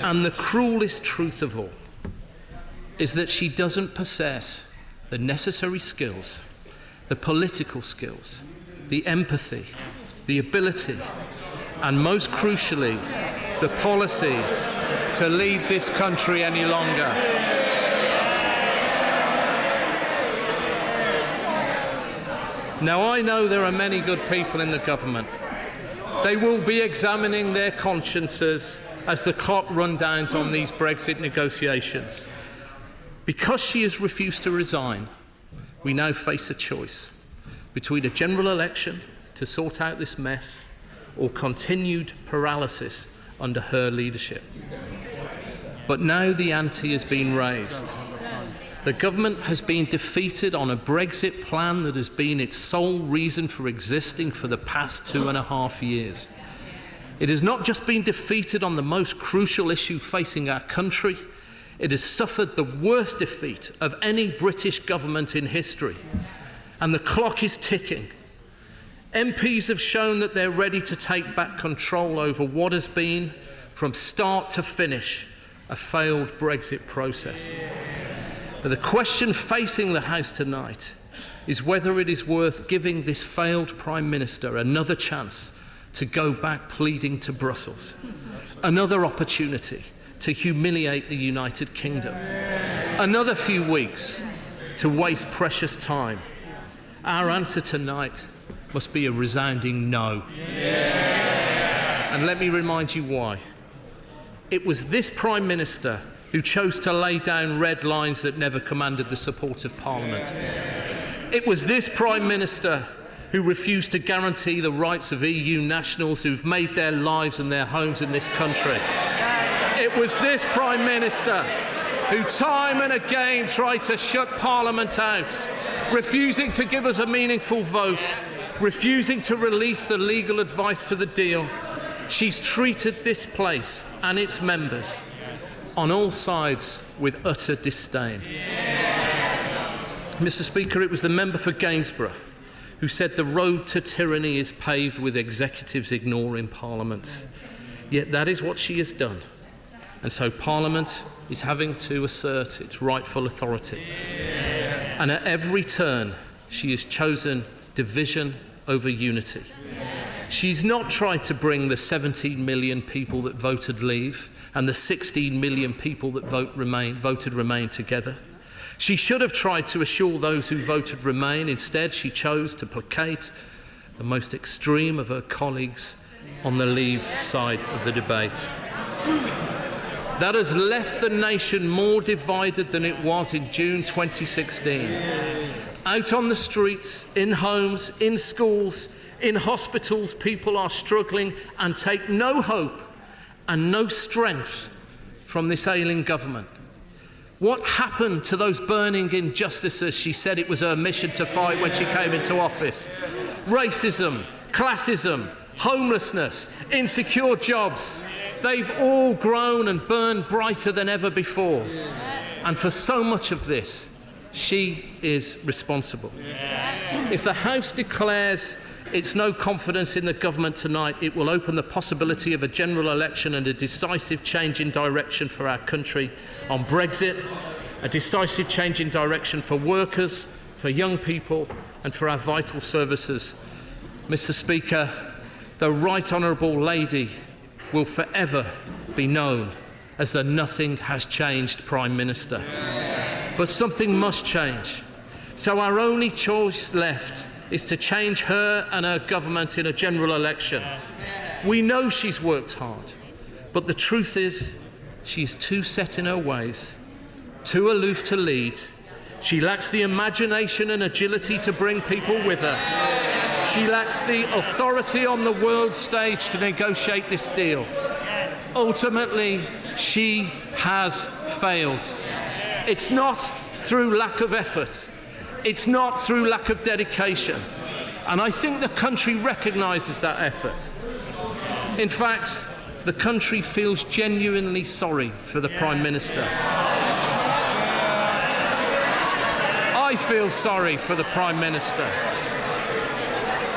And the cruelest truth of all is that she doesn't possess the necessary skills, the political skills, the empathy, the ability, and most crucially, the policy to lead this country any longer. Now, I know there are many good people in the government. They will be examining their consciences as the clock runs down on these Brexit negotiations. Because she has refused to resign, we now face a choice between a general election to sort out this mess or continued paralysis under her leadership. But now the ante has been raised. The government has been defeated on a Brexit plan that has been its sole reason for existing for the past 2.5 years. It has not just been defeated on the most crucial issue facing our country, it has suffered the worst defeat of any British government in history. And the clock is ticking. MPs have shown that they're ready to take back control over what has been, from start to finish, a failed Brexit process. But the question facing the House tonight is whether it is worth giving this failed Prime Minister another chance to go back pleading to Brussels, another opportunity to humiliate the United Kingdom, another few weeks to waste precious time. Our answer tonight must be a resounding no. And let me remind you why. It was this Prime Minister who chose to lay down red lines that never commanded the support of Parliament. It was this Prime Minister who refused to guarantee the rights of EU nationals who've made their lives and their homes in this country. It was this Prime Minister who time and again tried to shut Parliament out, refusing to give us a meaningful vote, refusing to release the legal advice to the deal. She's treated this place and its members on all sides with utter disdain. Mr. Speaker, it was the member for Gainsborough who said the road to tyranny is paved with executives ignoring Parliament. Yet that is what she has done. And so Parliament is having to assert its rightful authority. And at every turn, she has chosen division over unity. She's not tried to bring the 17 million people that voted Leave and the 16 million people that voted Remain together. She should have tried to assure those who voted Remain. Instead, she chose to placate the most extreme of her colleagues on the Leave side of the debate. That has left the nation more divided than it was in June 2016. Out on the streets, in homes, in schools, in hospitals, people are struggling and take no hope and no strength from this ailing government. What happened to those burning injustices she said it was her mission to fight when she came into office? Racism, classism, homelessness, insecure jobs. They've all grown and burned brighter than ever before. And for so much of this, she is responsible. If the House declares its no confidence in the government tonight, it will open the possibility of a general election and a decisive change in direction for our country on Brexit a decisive change in direction for workers, for young people and for our vital services. Mr. Speaker, the Right Honourable Lady will forever be known as the nothing has changed Prime Minister. But something must change. So our only choice left is to change her and her government in a general election. We know she's worked hard, but the truth is she's too set in her ways, too aloof to lead. She lacks the imagination and agility to bring people with her. She lacks the authority on the world stage to negotiate this deal. Ultimately, she has failed. It's not through lack of effort. It's not through lack of dedication. And I think the country recognises that effort. In fact, the country feels genuinely sorry for the Prime Minister. I feel sorry for the Prime Minister.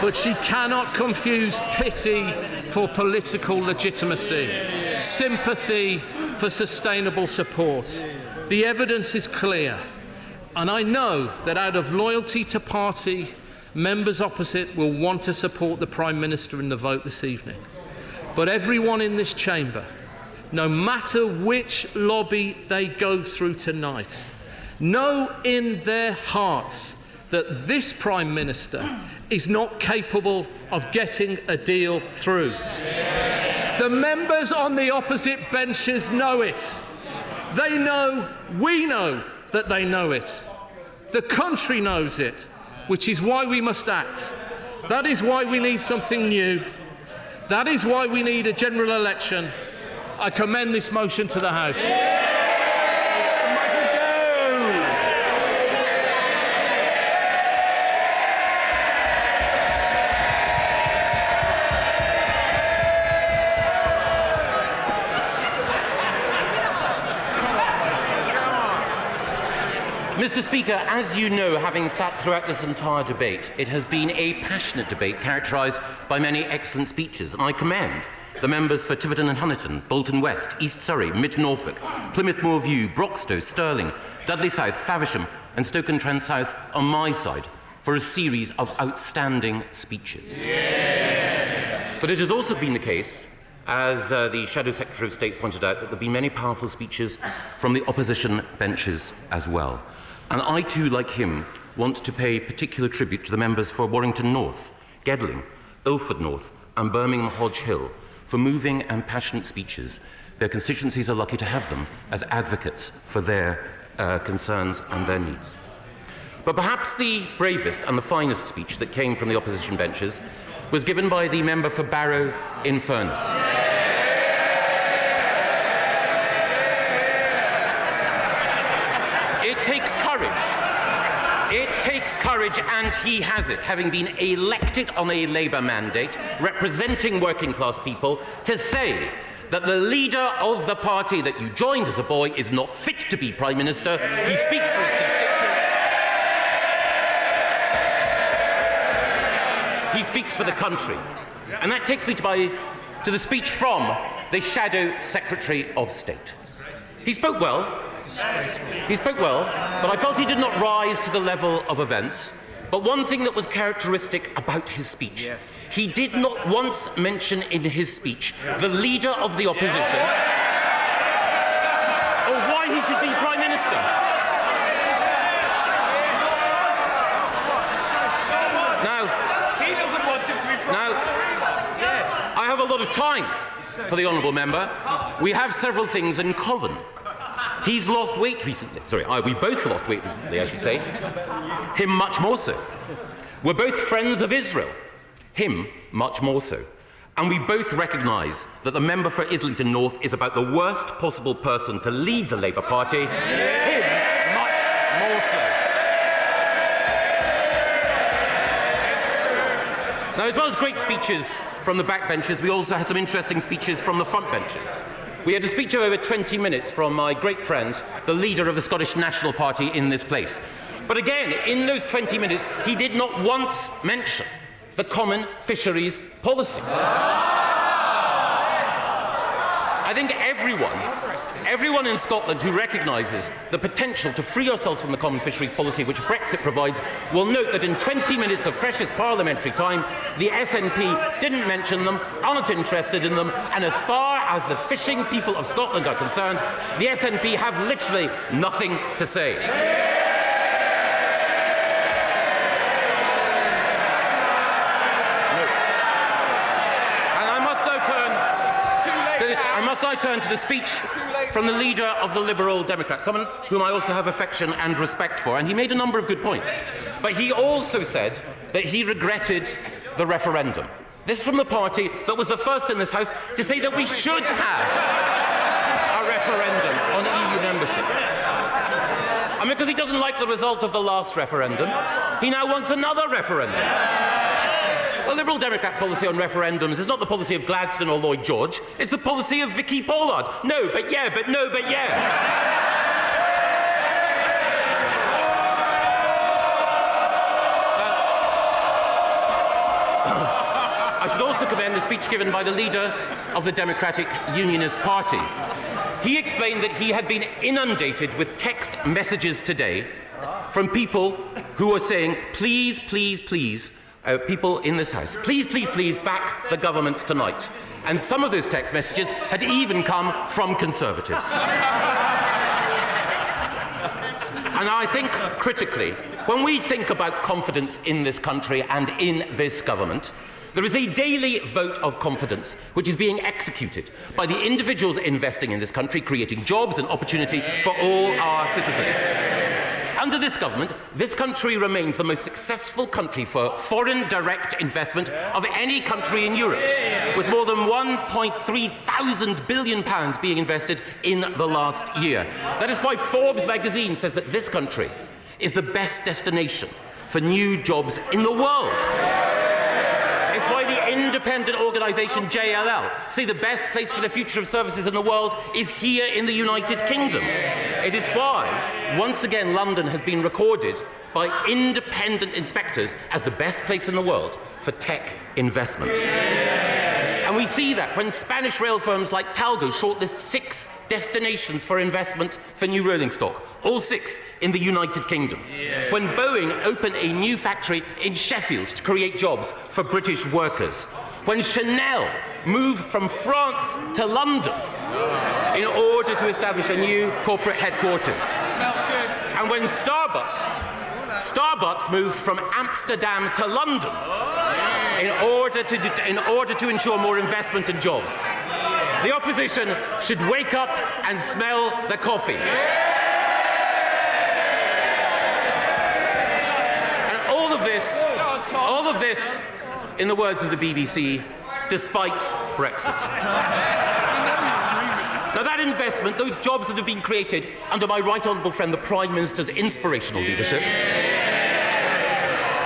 But she cannot confuse pity for political legitimacy, sympathy for sustainable support. The evidence is clear, and I know that out of loyalty to party, members opposite will want to support the Prime Minister in the vote this evening. But everyone in this chamber, no matter which lobby they go through tonight, know in their hearts that this Prime Minister is not capable of getting a deal through. The members on the opposite benches know it. They know, we know that they know it. The country knows it, which is why we must act. That is why we need something new. That is why we need a general election. I commend this motion to the House. Mr. Speaker, as you know, having sat throughout this entire debate, it has been a passionate debate characterised by many excellent speeches, and I commend the members for Tiverton and Honiton, Bolton West, East Surrey, Mid Norfolk, Plymouth Moor View, Broxtowe, Stirling, Dudley South, Faversham and Stoke-on-Trent South on my side for a series of outstanding speeches. Yeah. But it has also been the case, as the Shadow Secretary of State pointed out, that there have been many powerful speeches from the opposition benches as well. And I too, like him, want to pay particular tribute to the members for Warrington North, Gedling, Ilford North and Birmingham Hodge Hill for moving and passionate speeches. Their constituencies are lucky to have them as advocates for their concerns and their needs. But perhaps the bravest and the finest speech that came from the opposition benches was given by the member for Barrow in Furness. It takes courage. It takes courage, and he has it, having been elected on a Labour mandate, representing working-class people, to say that the leader of the party that you joined as a boy is not fit to be Prime Minister. He speaks for his constituents. He speaks for the country. And that takes me to the speech from the Shadow Secretary of State. He spoke well. But I felt he did not rise to the level of events. But one thing that was characteristic about his speech, he did not once mention in his speech the leader of the opposition or why he should be Prime Minister. Now, he doesn't want him to be Prime Minister. I have a lot of time for the honourable member. We have several things in common. He's lost weight recently. We've both lost weight recently, I should say. Him much more so. We're both friends of Israel. Him much more so. And we both recognise that the member for Islington North is about the worst possible person to lead the Labour Party. Him much more so. Now, as well as great speeches from the backbenches, we also had some interesting speeches from the front benches. We had a speech of over 20 minutes from my great friend, the leader of the Scottish National Party in this place. But again, in those 20 minutes, he did not once mention the common fisheries policy. I think everyone in Scotland who recognises the potential to free ourselves from the common fisheries policy which Brexit provides will note that in 20 minutes of precious parliamentary time, the SNP didn't mention them, aren't interested in them, and as far as the fishing people of Scotland are concerned, the SNP have literally nothing to say. I must now turn to the speech from the leader of the Liberal Democrats, someone whom I also have affection and respect for, and he made a number of good points. But he also said that he regretted the referendum. This from the party that was the first in this House to say that we should have a referendum on EU membership. And because he doesn't like the result of the last referendum, he now wants another referendum. The Liberal Democrat policy on referendums is not the policy of Gladstone or Lloyd George, it's the policy of Vicky Pollard. No, but yeah, but no, but yeah. I should also commend the speech given by the leader of the Democratic Unionist Party. He explained that he had been inundated with text messages today from people who were saying, please, please, please, people in this House, please, please, please back the government tonight. And some of those text messages had even come from Conservatives. And I think, critically, when we think about confidence in this country and in this government, there is a daily vote of confidence which is being executed by the individuals investing in this country, creating jobs and opportunity for all our citizens. Under this government, this country remains the most successful country for foreign direct investment of any country in Europe, with more than £1.3 billion being invested in the last year. That is why Forbes magazine says that this country is the best destination for new jobs in the world. It's why the independent organisation JLL say the best place for the future of services in the world is here in the United Kingdom. It is why, once again, London has been recorded by independent inspectors as the best place in the world for tech investment. And we see that when Spanish rail firms like Talgo shortlist 6 destinations for investment for new rolling stock, all 6 in the United Kingdom. When Boeing opened a new factory in Sheffield to create jobs for British workers. When Chanel moved from France to London in order to establish a new corporate headquarters. Smells good. And when Starbucks moved from Amsterdam to London in order to ensure more investment and jobs. The opposition should wake up and smell the coffee. And all of this, in the words of the BBC, despite Brexit. Now that investment, those jobs that have been created under my right honourable friend the Prime Minister's inspirational leadership,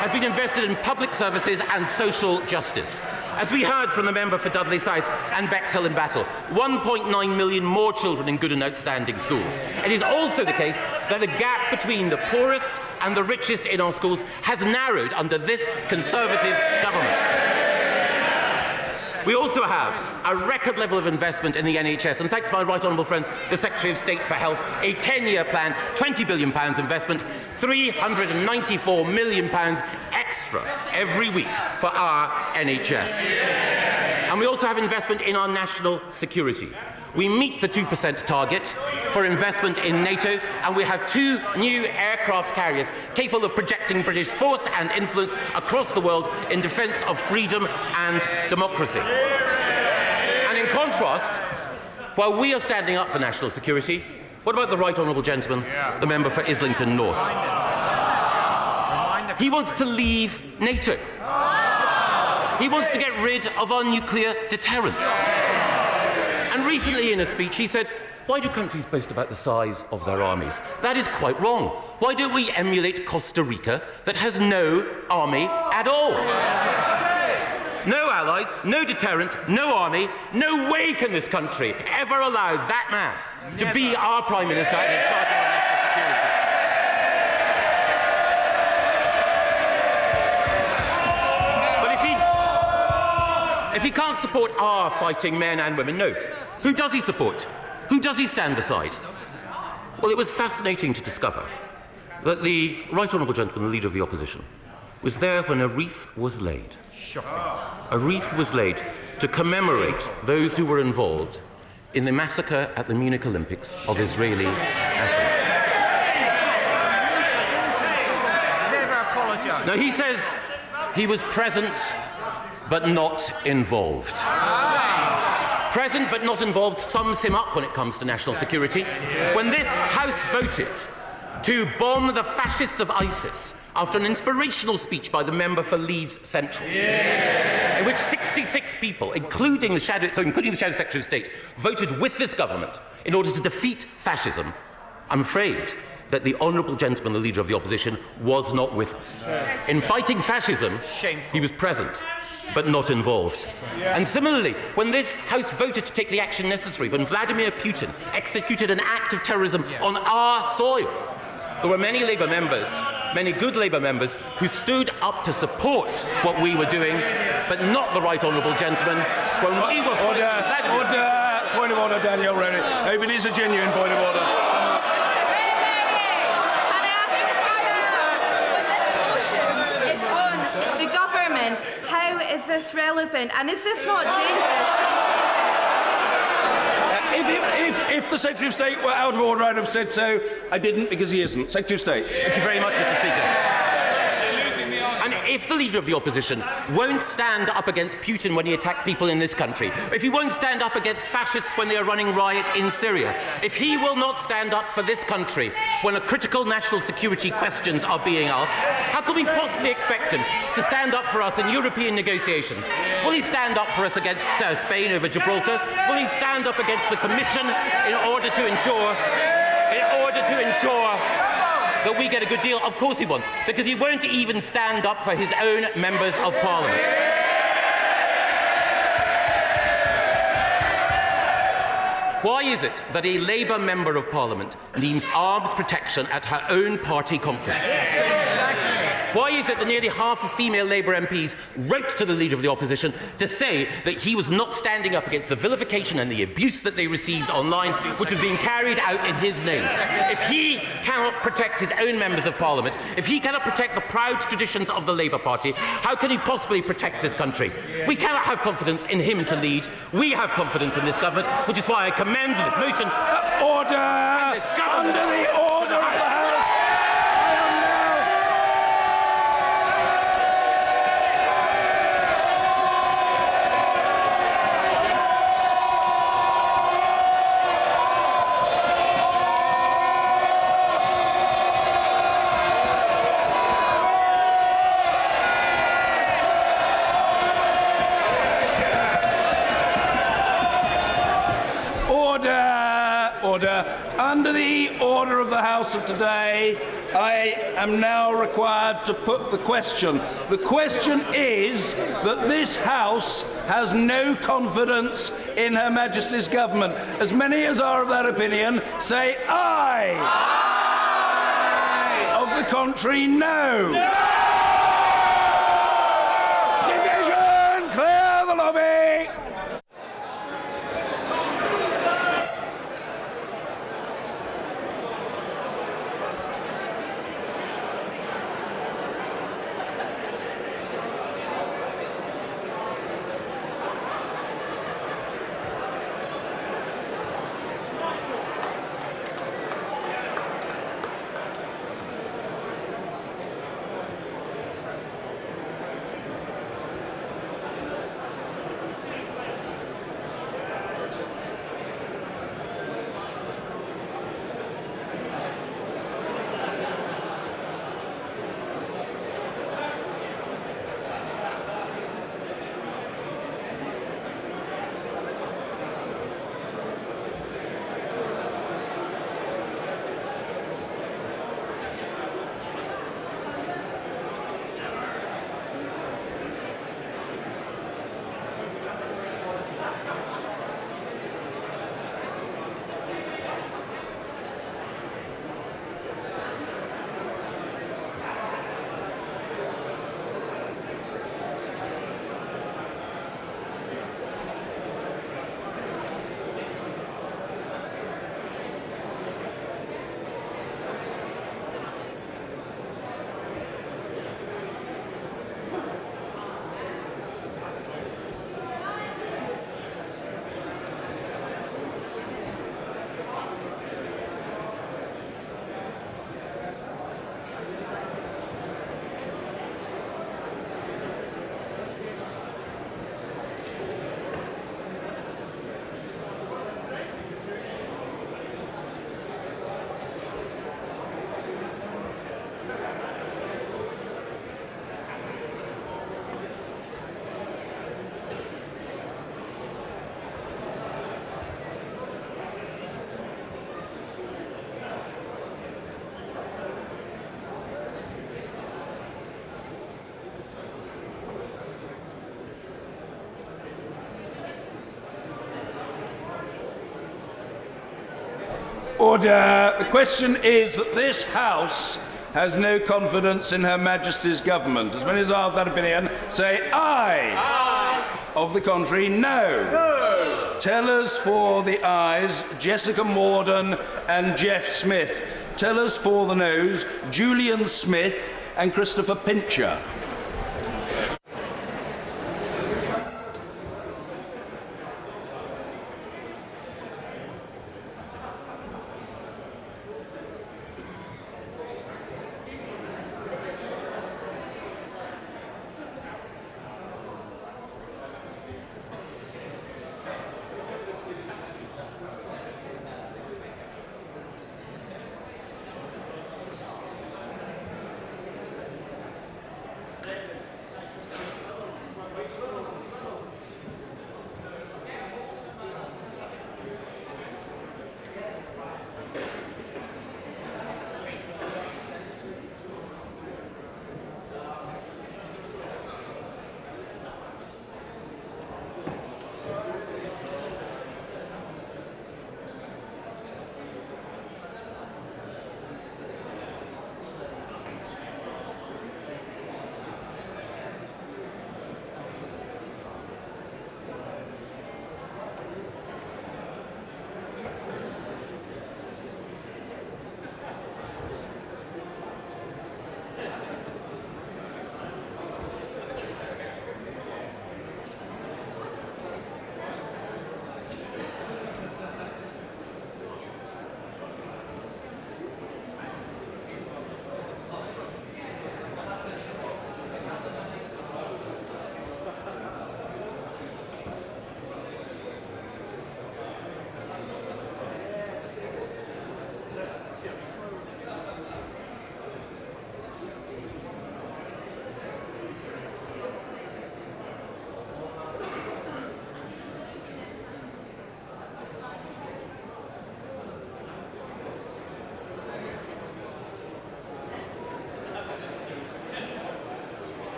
has been invested in public services and social justice. As we heard from the member for Dudley South and Bexhill and Battle, 1.9 million more children in good and outstanding schools. It is also the case that the gap between the poorest and the richest in our schools has narrowed under this Conservative government. We also have a record level of investment in the NHS, and thanks to my right honourable friend, the Secretary of State for Health, a 10-year plan, £20 billion investment, £394 million extra every week for our NHS. And we also have investment in our national security. We meet the 2% target for investment in NATO, and we have 2 new aircraft carriers capable of projecting British force and influence across the world in defence of freedom and democracy. And in contrast, while we are standing up for national security, what about the right honourable gentleman, the member for Islington North? He wants to leave NATO. He wants to get rid of our nuclear deterrent. And recently in a speech he said, why do countries boast about the size of their armies? That is quite wrong. Why don't we emulate Costa Rica that has no army at all? No allies, no deterrent, no army. No way can this country ever allow that man to be our Prime Minister and in charge of our national security. But if he can't support our fighting men and women, no. Who does he support? Who does he stand beside? Well, it was fascinating to discover that the Right Honourable Gentleman, the Leader of the Opposition, was there when a wreath was laid. A wreath was laid to commemorate those who were involved in the massacre at the Munich Olympics of Israeli athletes. Now, he says he was present but not involved. Present but not involved sums him up when it comes to national security. When this House voted to bomb the fascists of ISIS after an inspirational speech by the member for Leeds Central, in which 66 people, including the Shadow Secretary of State, voted with this government in order to defeat fascism, I'm afraid that the Honourable Gentleman, the Leader of the Opposition, was not with us. In fighting fascism, he was present, but not involved. And similarly, when this House voted to take the action necessary, when Vladimir Putin executed an act of terrorism on our soil, there were many Labour members, many good Labour members, who stood up to support what we were doing, but not the Right Honourable Gentleman, when we were fighting Order! Point of order, Daniel Rennie. If it is a genuine point of order. The government, how is this relevant? And is this not dangerous? If the Secretary of State were out of order, I'd have said so. I didn't, because he isn't. Secretary of State. Thank you very much, Mr. Speaker. And if the Leader of the Opposition won't stand up against Putin when he attacks people in this country, if he won't stand up against fascists when they are running riot in Syria, if he will not stand up for this country when critical national security questions are being asked, how can we possibly expect him to stand up for us in European negotiations? Will he stand up for us against Spain over Gibraltar? Will he stand up against the Commission in order to ensure that we get a good deal? Of course he won't, because he won't even stand up for his own members of Parliament. Why is it that a Labour Member of Parliament needs armed protection at her own party conference? Why is it that nearly half of female Labour MPs wrote to the Leader of the Opposition to say that he was not standing up against the vilification and the abuse that they received online, which was being carried out in his name? If he cannot protect his own members of Parliament, if he cannot protect the proud traditions of the Labour Party, how can he possibly protect this country? We cannot have confidence in him to lead. We have confidence in this government, which is why I commend this motion. Order! Under the order of the House! Under the order of the House of today, I am now required to put the question. The question is that this House has no confidence in Her Majesty's government. As many as are of that opinion, say aye. Aye. Of the contrary, no. Division! Clear the lobby! Order. The question is that this House has no confidence in Her Majesty's government. As many as are of that opinion, say aye. Aye. Of the contrary, no. No. Tellers for the ayes, Jessica Morden and Jeff Smith. Tellers for the noes, Julian Smith and Christopher Pincher.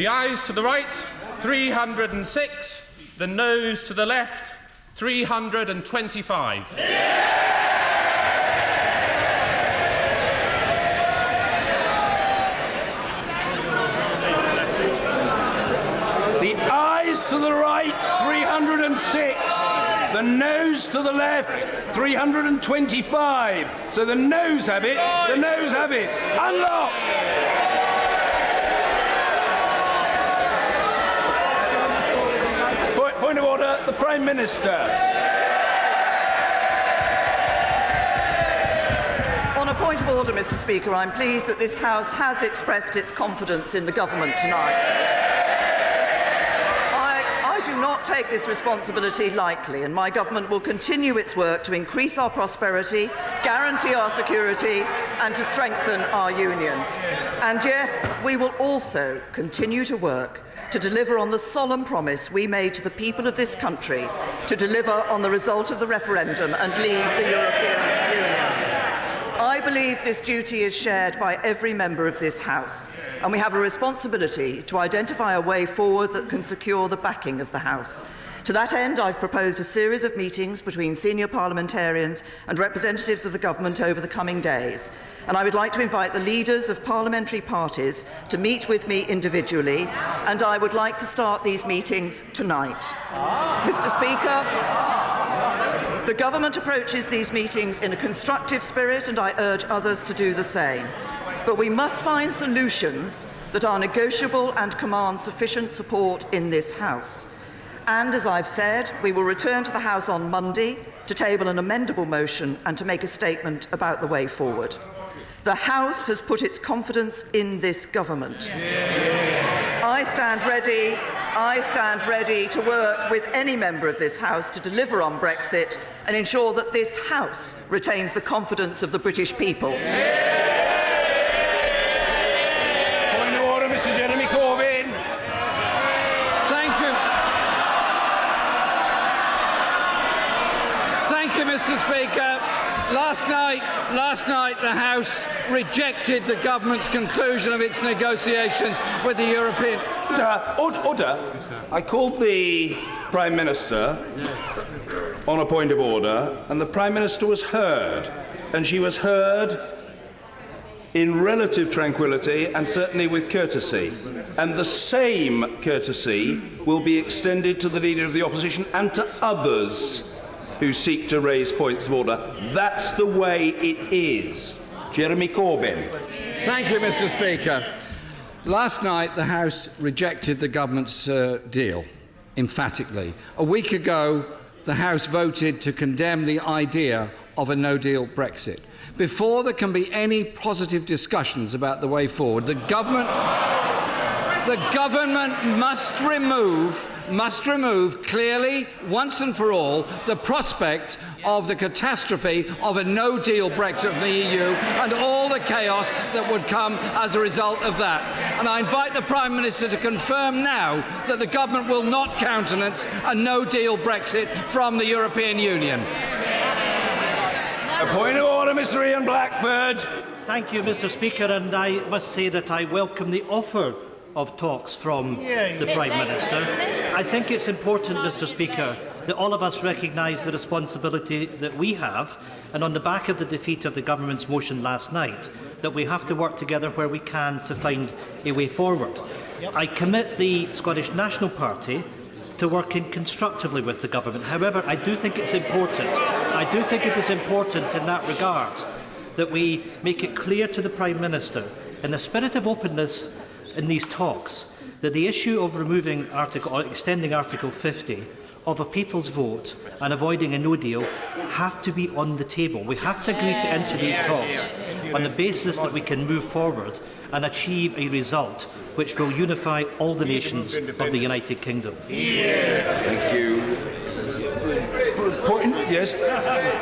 The ayes to the right, 306. The noes to the left, 325. The ayes to the right, 306. The noes to the left, 325. So the noes have it. The noes have it. Unlock. Point of order, the Prime Minister. On a point of order, Mr. Speaker, I'm pleased that this House has expressed its confidence in the government tonight. I do not take this responsibility lightly, and my government will continue its work to increase our prosperity, guarantee our security, and to strengthen our union. And yes, we will also continue to work to deliver on the solemn promise we made to the people of this country to deliver on the result of the referendum and leave the European Union. I believe this duty is shared by every member of this House, and we have a responsibility to identify a way forward that can secure the backing of the House. To that end, I've proposed a series of meetings between senior parliamentarians and representatives of the government over the coming days, and I would like to invite the leaders of parliamentary parties to meet with me individually, and I would like to start these meetings tonight. Mr. Speaker, the government approaches these meetings in a constructive spirit, and I urge others to do the same. But we must find solutions that are negotiable and command sufficient support in this House. And, as I've said, we will return to the House on Monday to table an amendable motion and to make a statement about the way forward. The House has put its confidence in this government. I stand ready to work with any member of this House to deliver on Brexit and ensure that this House retains the confidence of the British people. Point of order, Mr. Jeremy Corbyn. Thank you. Thank you, Mr. Speaker. Last night the House rejected the government's conclusion of its negotiations with the European... Order. I called the Prime Minister on a point of order, and the Prime Minister was heard. And she was heard in relative tranquility and certainly with courtesy. And the same courtesy will be extended to the Leader of the Opposition and to others who seek to raise points of order. That's the way it is. Jeremy Corbyn. Thank you, Mr. Speaker. Last night, the House rejected the government's deal, emphatically. A week ago, the House voted to condemn the idea of a no-deal Brexit. Before there can be any positive discussions about the way forward, the government must remove clearly, once and for all, the prospect of the catastrophe of a no-deal Brexit from the EU and all the chaos that would come as a result of that. And I invite the Prime Minister to confirm now that the government will not countenance a no-deal Brexit from the European Union. A point of order, Mr. Ian Blackford. Thank you, Mr. Speaker, and I must say that I welcome the offer of talks from the Prime Minister. I think it's important, Mr. Speaker, that all of us recognise the responsibility that we have, and on the back of the defeat of the government's motion last night, that we have to work together where we can to find a way forward. I commit the Scottish National Party to working constructively with the government. However, I do think it's important. I do think it is important in that regard that we make it clear to the Prime Minister, in the spirit of openness in these talks, that the issue of extending Article 50 of a people's vote and avoiding a no deal have to be on the table. We have to agree to enter these talks on the basis that we can move forward and achieve a result which will unify all the nations of the United Kingdom. Thank you.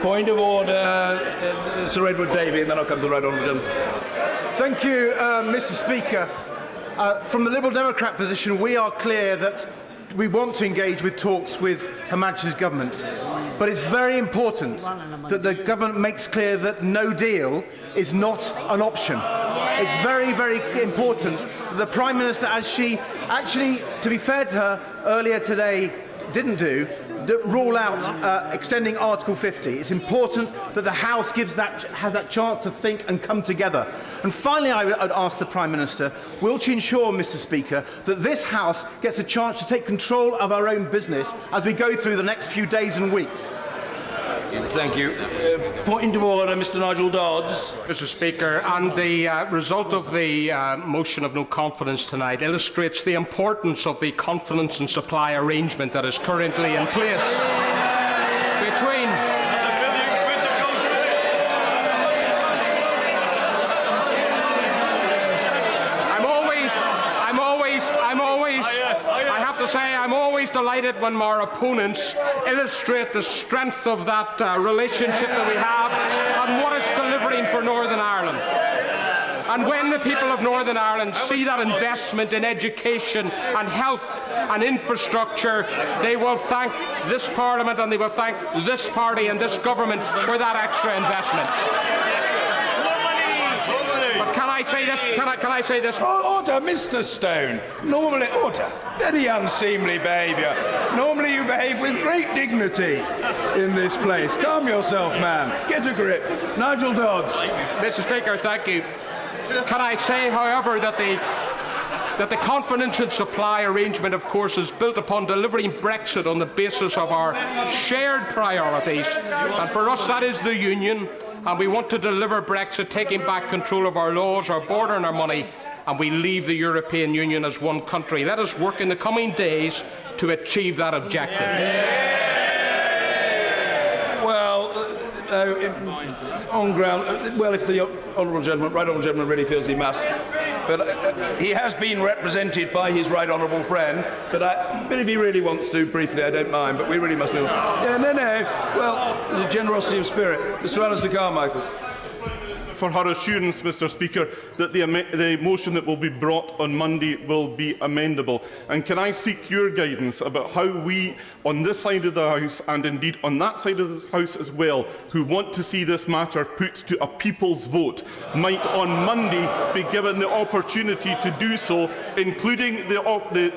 Point of order, Sir Edward Davey, and then I'll come to the right honourable gentleman. Thank you, Mr. Speaker. From the Liberal Democrat position, we are clear that we want to engage with talks with Her Majesty's government. But it's very important that the government makes clear that no deal is not an option. it's very, very important that the Prime Minister, as she actually, to be fair to her, earlier today didn't do, rule out extending Article 50. It's important that the House has that chance to think and come together. And finally, I would ask the Prime Minister, will she ensure, Mr. Speaker, that this House gets a chance to take control of our own business as we go through the next few days and weeks? Thank you. Point of order, Mr. Nigel Dodds. Mr. Speaker, and the result of the motion of no confidence tonight illustrates the importance of the confidence and supply arrangement that is currently in place between. I'm always delighted when our opponents illustrate the strength of that relationship that we have and what it's delivering for Northern Ireland. And when the people of Northern Ireland see that investment in education and health and infrastructure, they will thank this Parliament and they will thank this party and this government for that extra investment. But can I say this? Can I say this? Order, Mr. Stone. Normally, order. Very unseemly behaviour. Normally you behave with great dignity in this place. Calm yourself, man. Get a grip. Nigel Dodds. Mr. Speaker, thank you. Can I say, however, that the confidence and supply arrangement, of course, is built upon delivering Brexit on the basis of our shared priorities. And for us, that is the Union. And we want to deliver Brexit, taking back control of our laws, our border and our money, and we leave the European Union as one country. Let us work in the coming days to achieve that objective. Well, on ground, well, if the right honourable gentleman really feels he must. But he has been represented by his right honourable friend. But if he really wants to, briefly, I don't mind. But we really must move. No. Well, the generosity of spirit. Mr. Alistair Carmichael. For her assurance, Mr. Speaker, that the motion that will be brought on Monday will be amendable. And can I seek your guidance about how we, on this side of the House, and indeed on that side of the House as well, who want to see this matter put to a people's vote, might on Monday be given the opportunity to do so, including the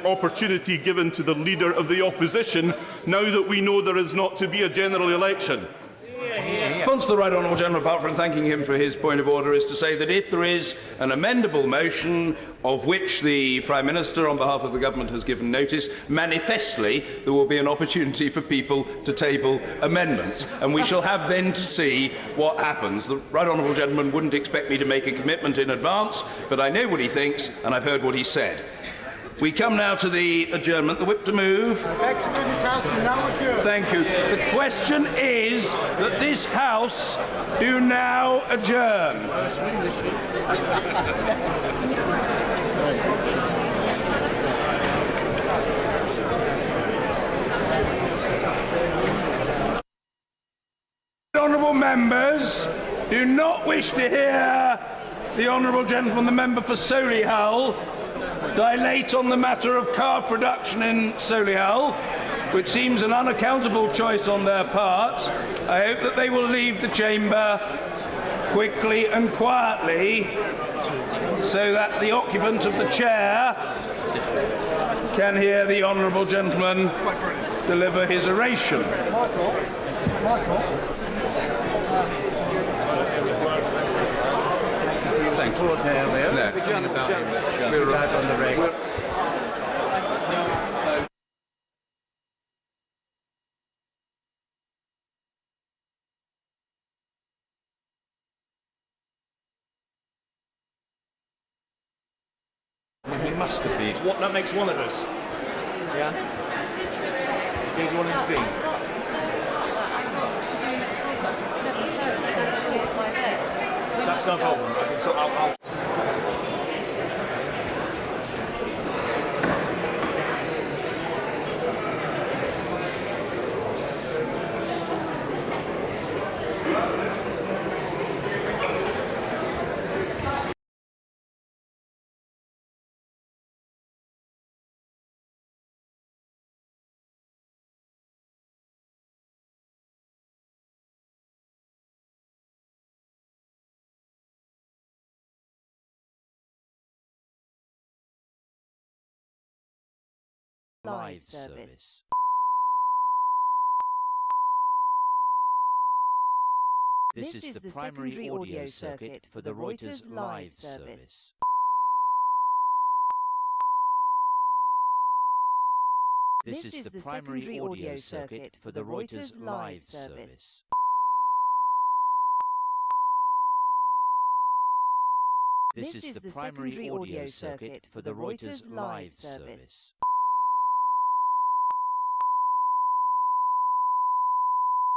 opportunity given to the Leader of the Opposition, now that we know there is not to be a general election? Response to the right honourable gentleman, apart from thanking him for his point of order, is to say that if there is an amendable motion of which the Prime Minister on behalf of the government has given notice, manifestly there will be an opportunity for people to table amendments, and we shall have then to see what happens. The right honourable gentleman wouldn't expect me to make a commitment in advance, but I know what he thinks and I've heard what he said. We come now to the adjournment. The whip to move. I beg to move this House to now adjourn. Thank you. The question is that this House do now adjourn. Honourable members do not wish to hear the honourable gentleman, the member for Solihull, dilate on the matter of car production in Solihull, which seems an unaccountable choice on their part. I hope that they will leave the chamber quickly and quietly so that the occupant of the chair can hear the honourable gentleman deliver his oration. Thank you. We're right on the reg. He must have been. What that makes one of us. Yeah. Who do you want him to be? That's no problem. So I'll live service. This is the primary audio circuit for the Reuters live service. This is the primary audio circuit for the Reuters live service. This is the primary audio circuit for the Reuters live service.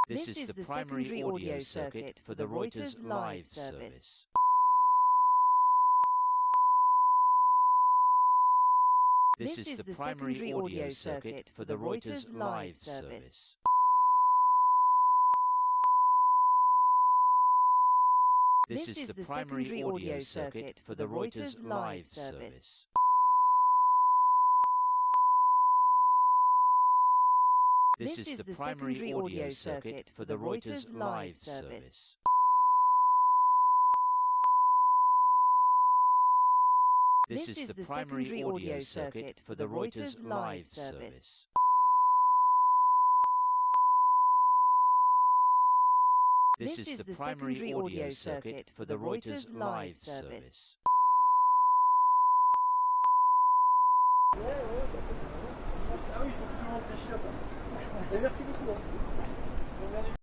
This is the primary audio circuit for the Reuters live service. This is the primary audio circuit for the Reuters live service. This is the primary audio circuit for the Reuters live service. This is the primary audio circuit for the Reuters live service. This is the primary audio circuit for the Reuters live service. This is the primary audio circuit for the Reuters live service. Merci beaucoup.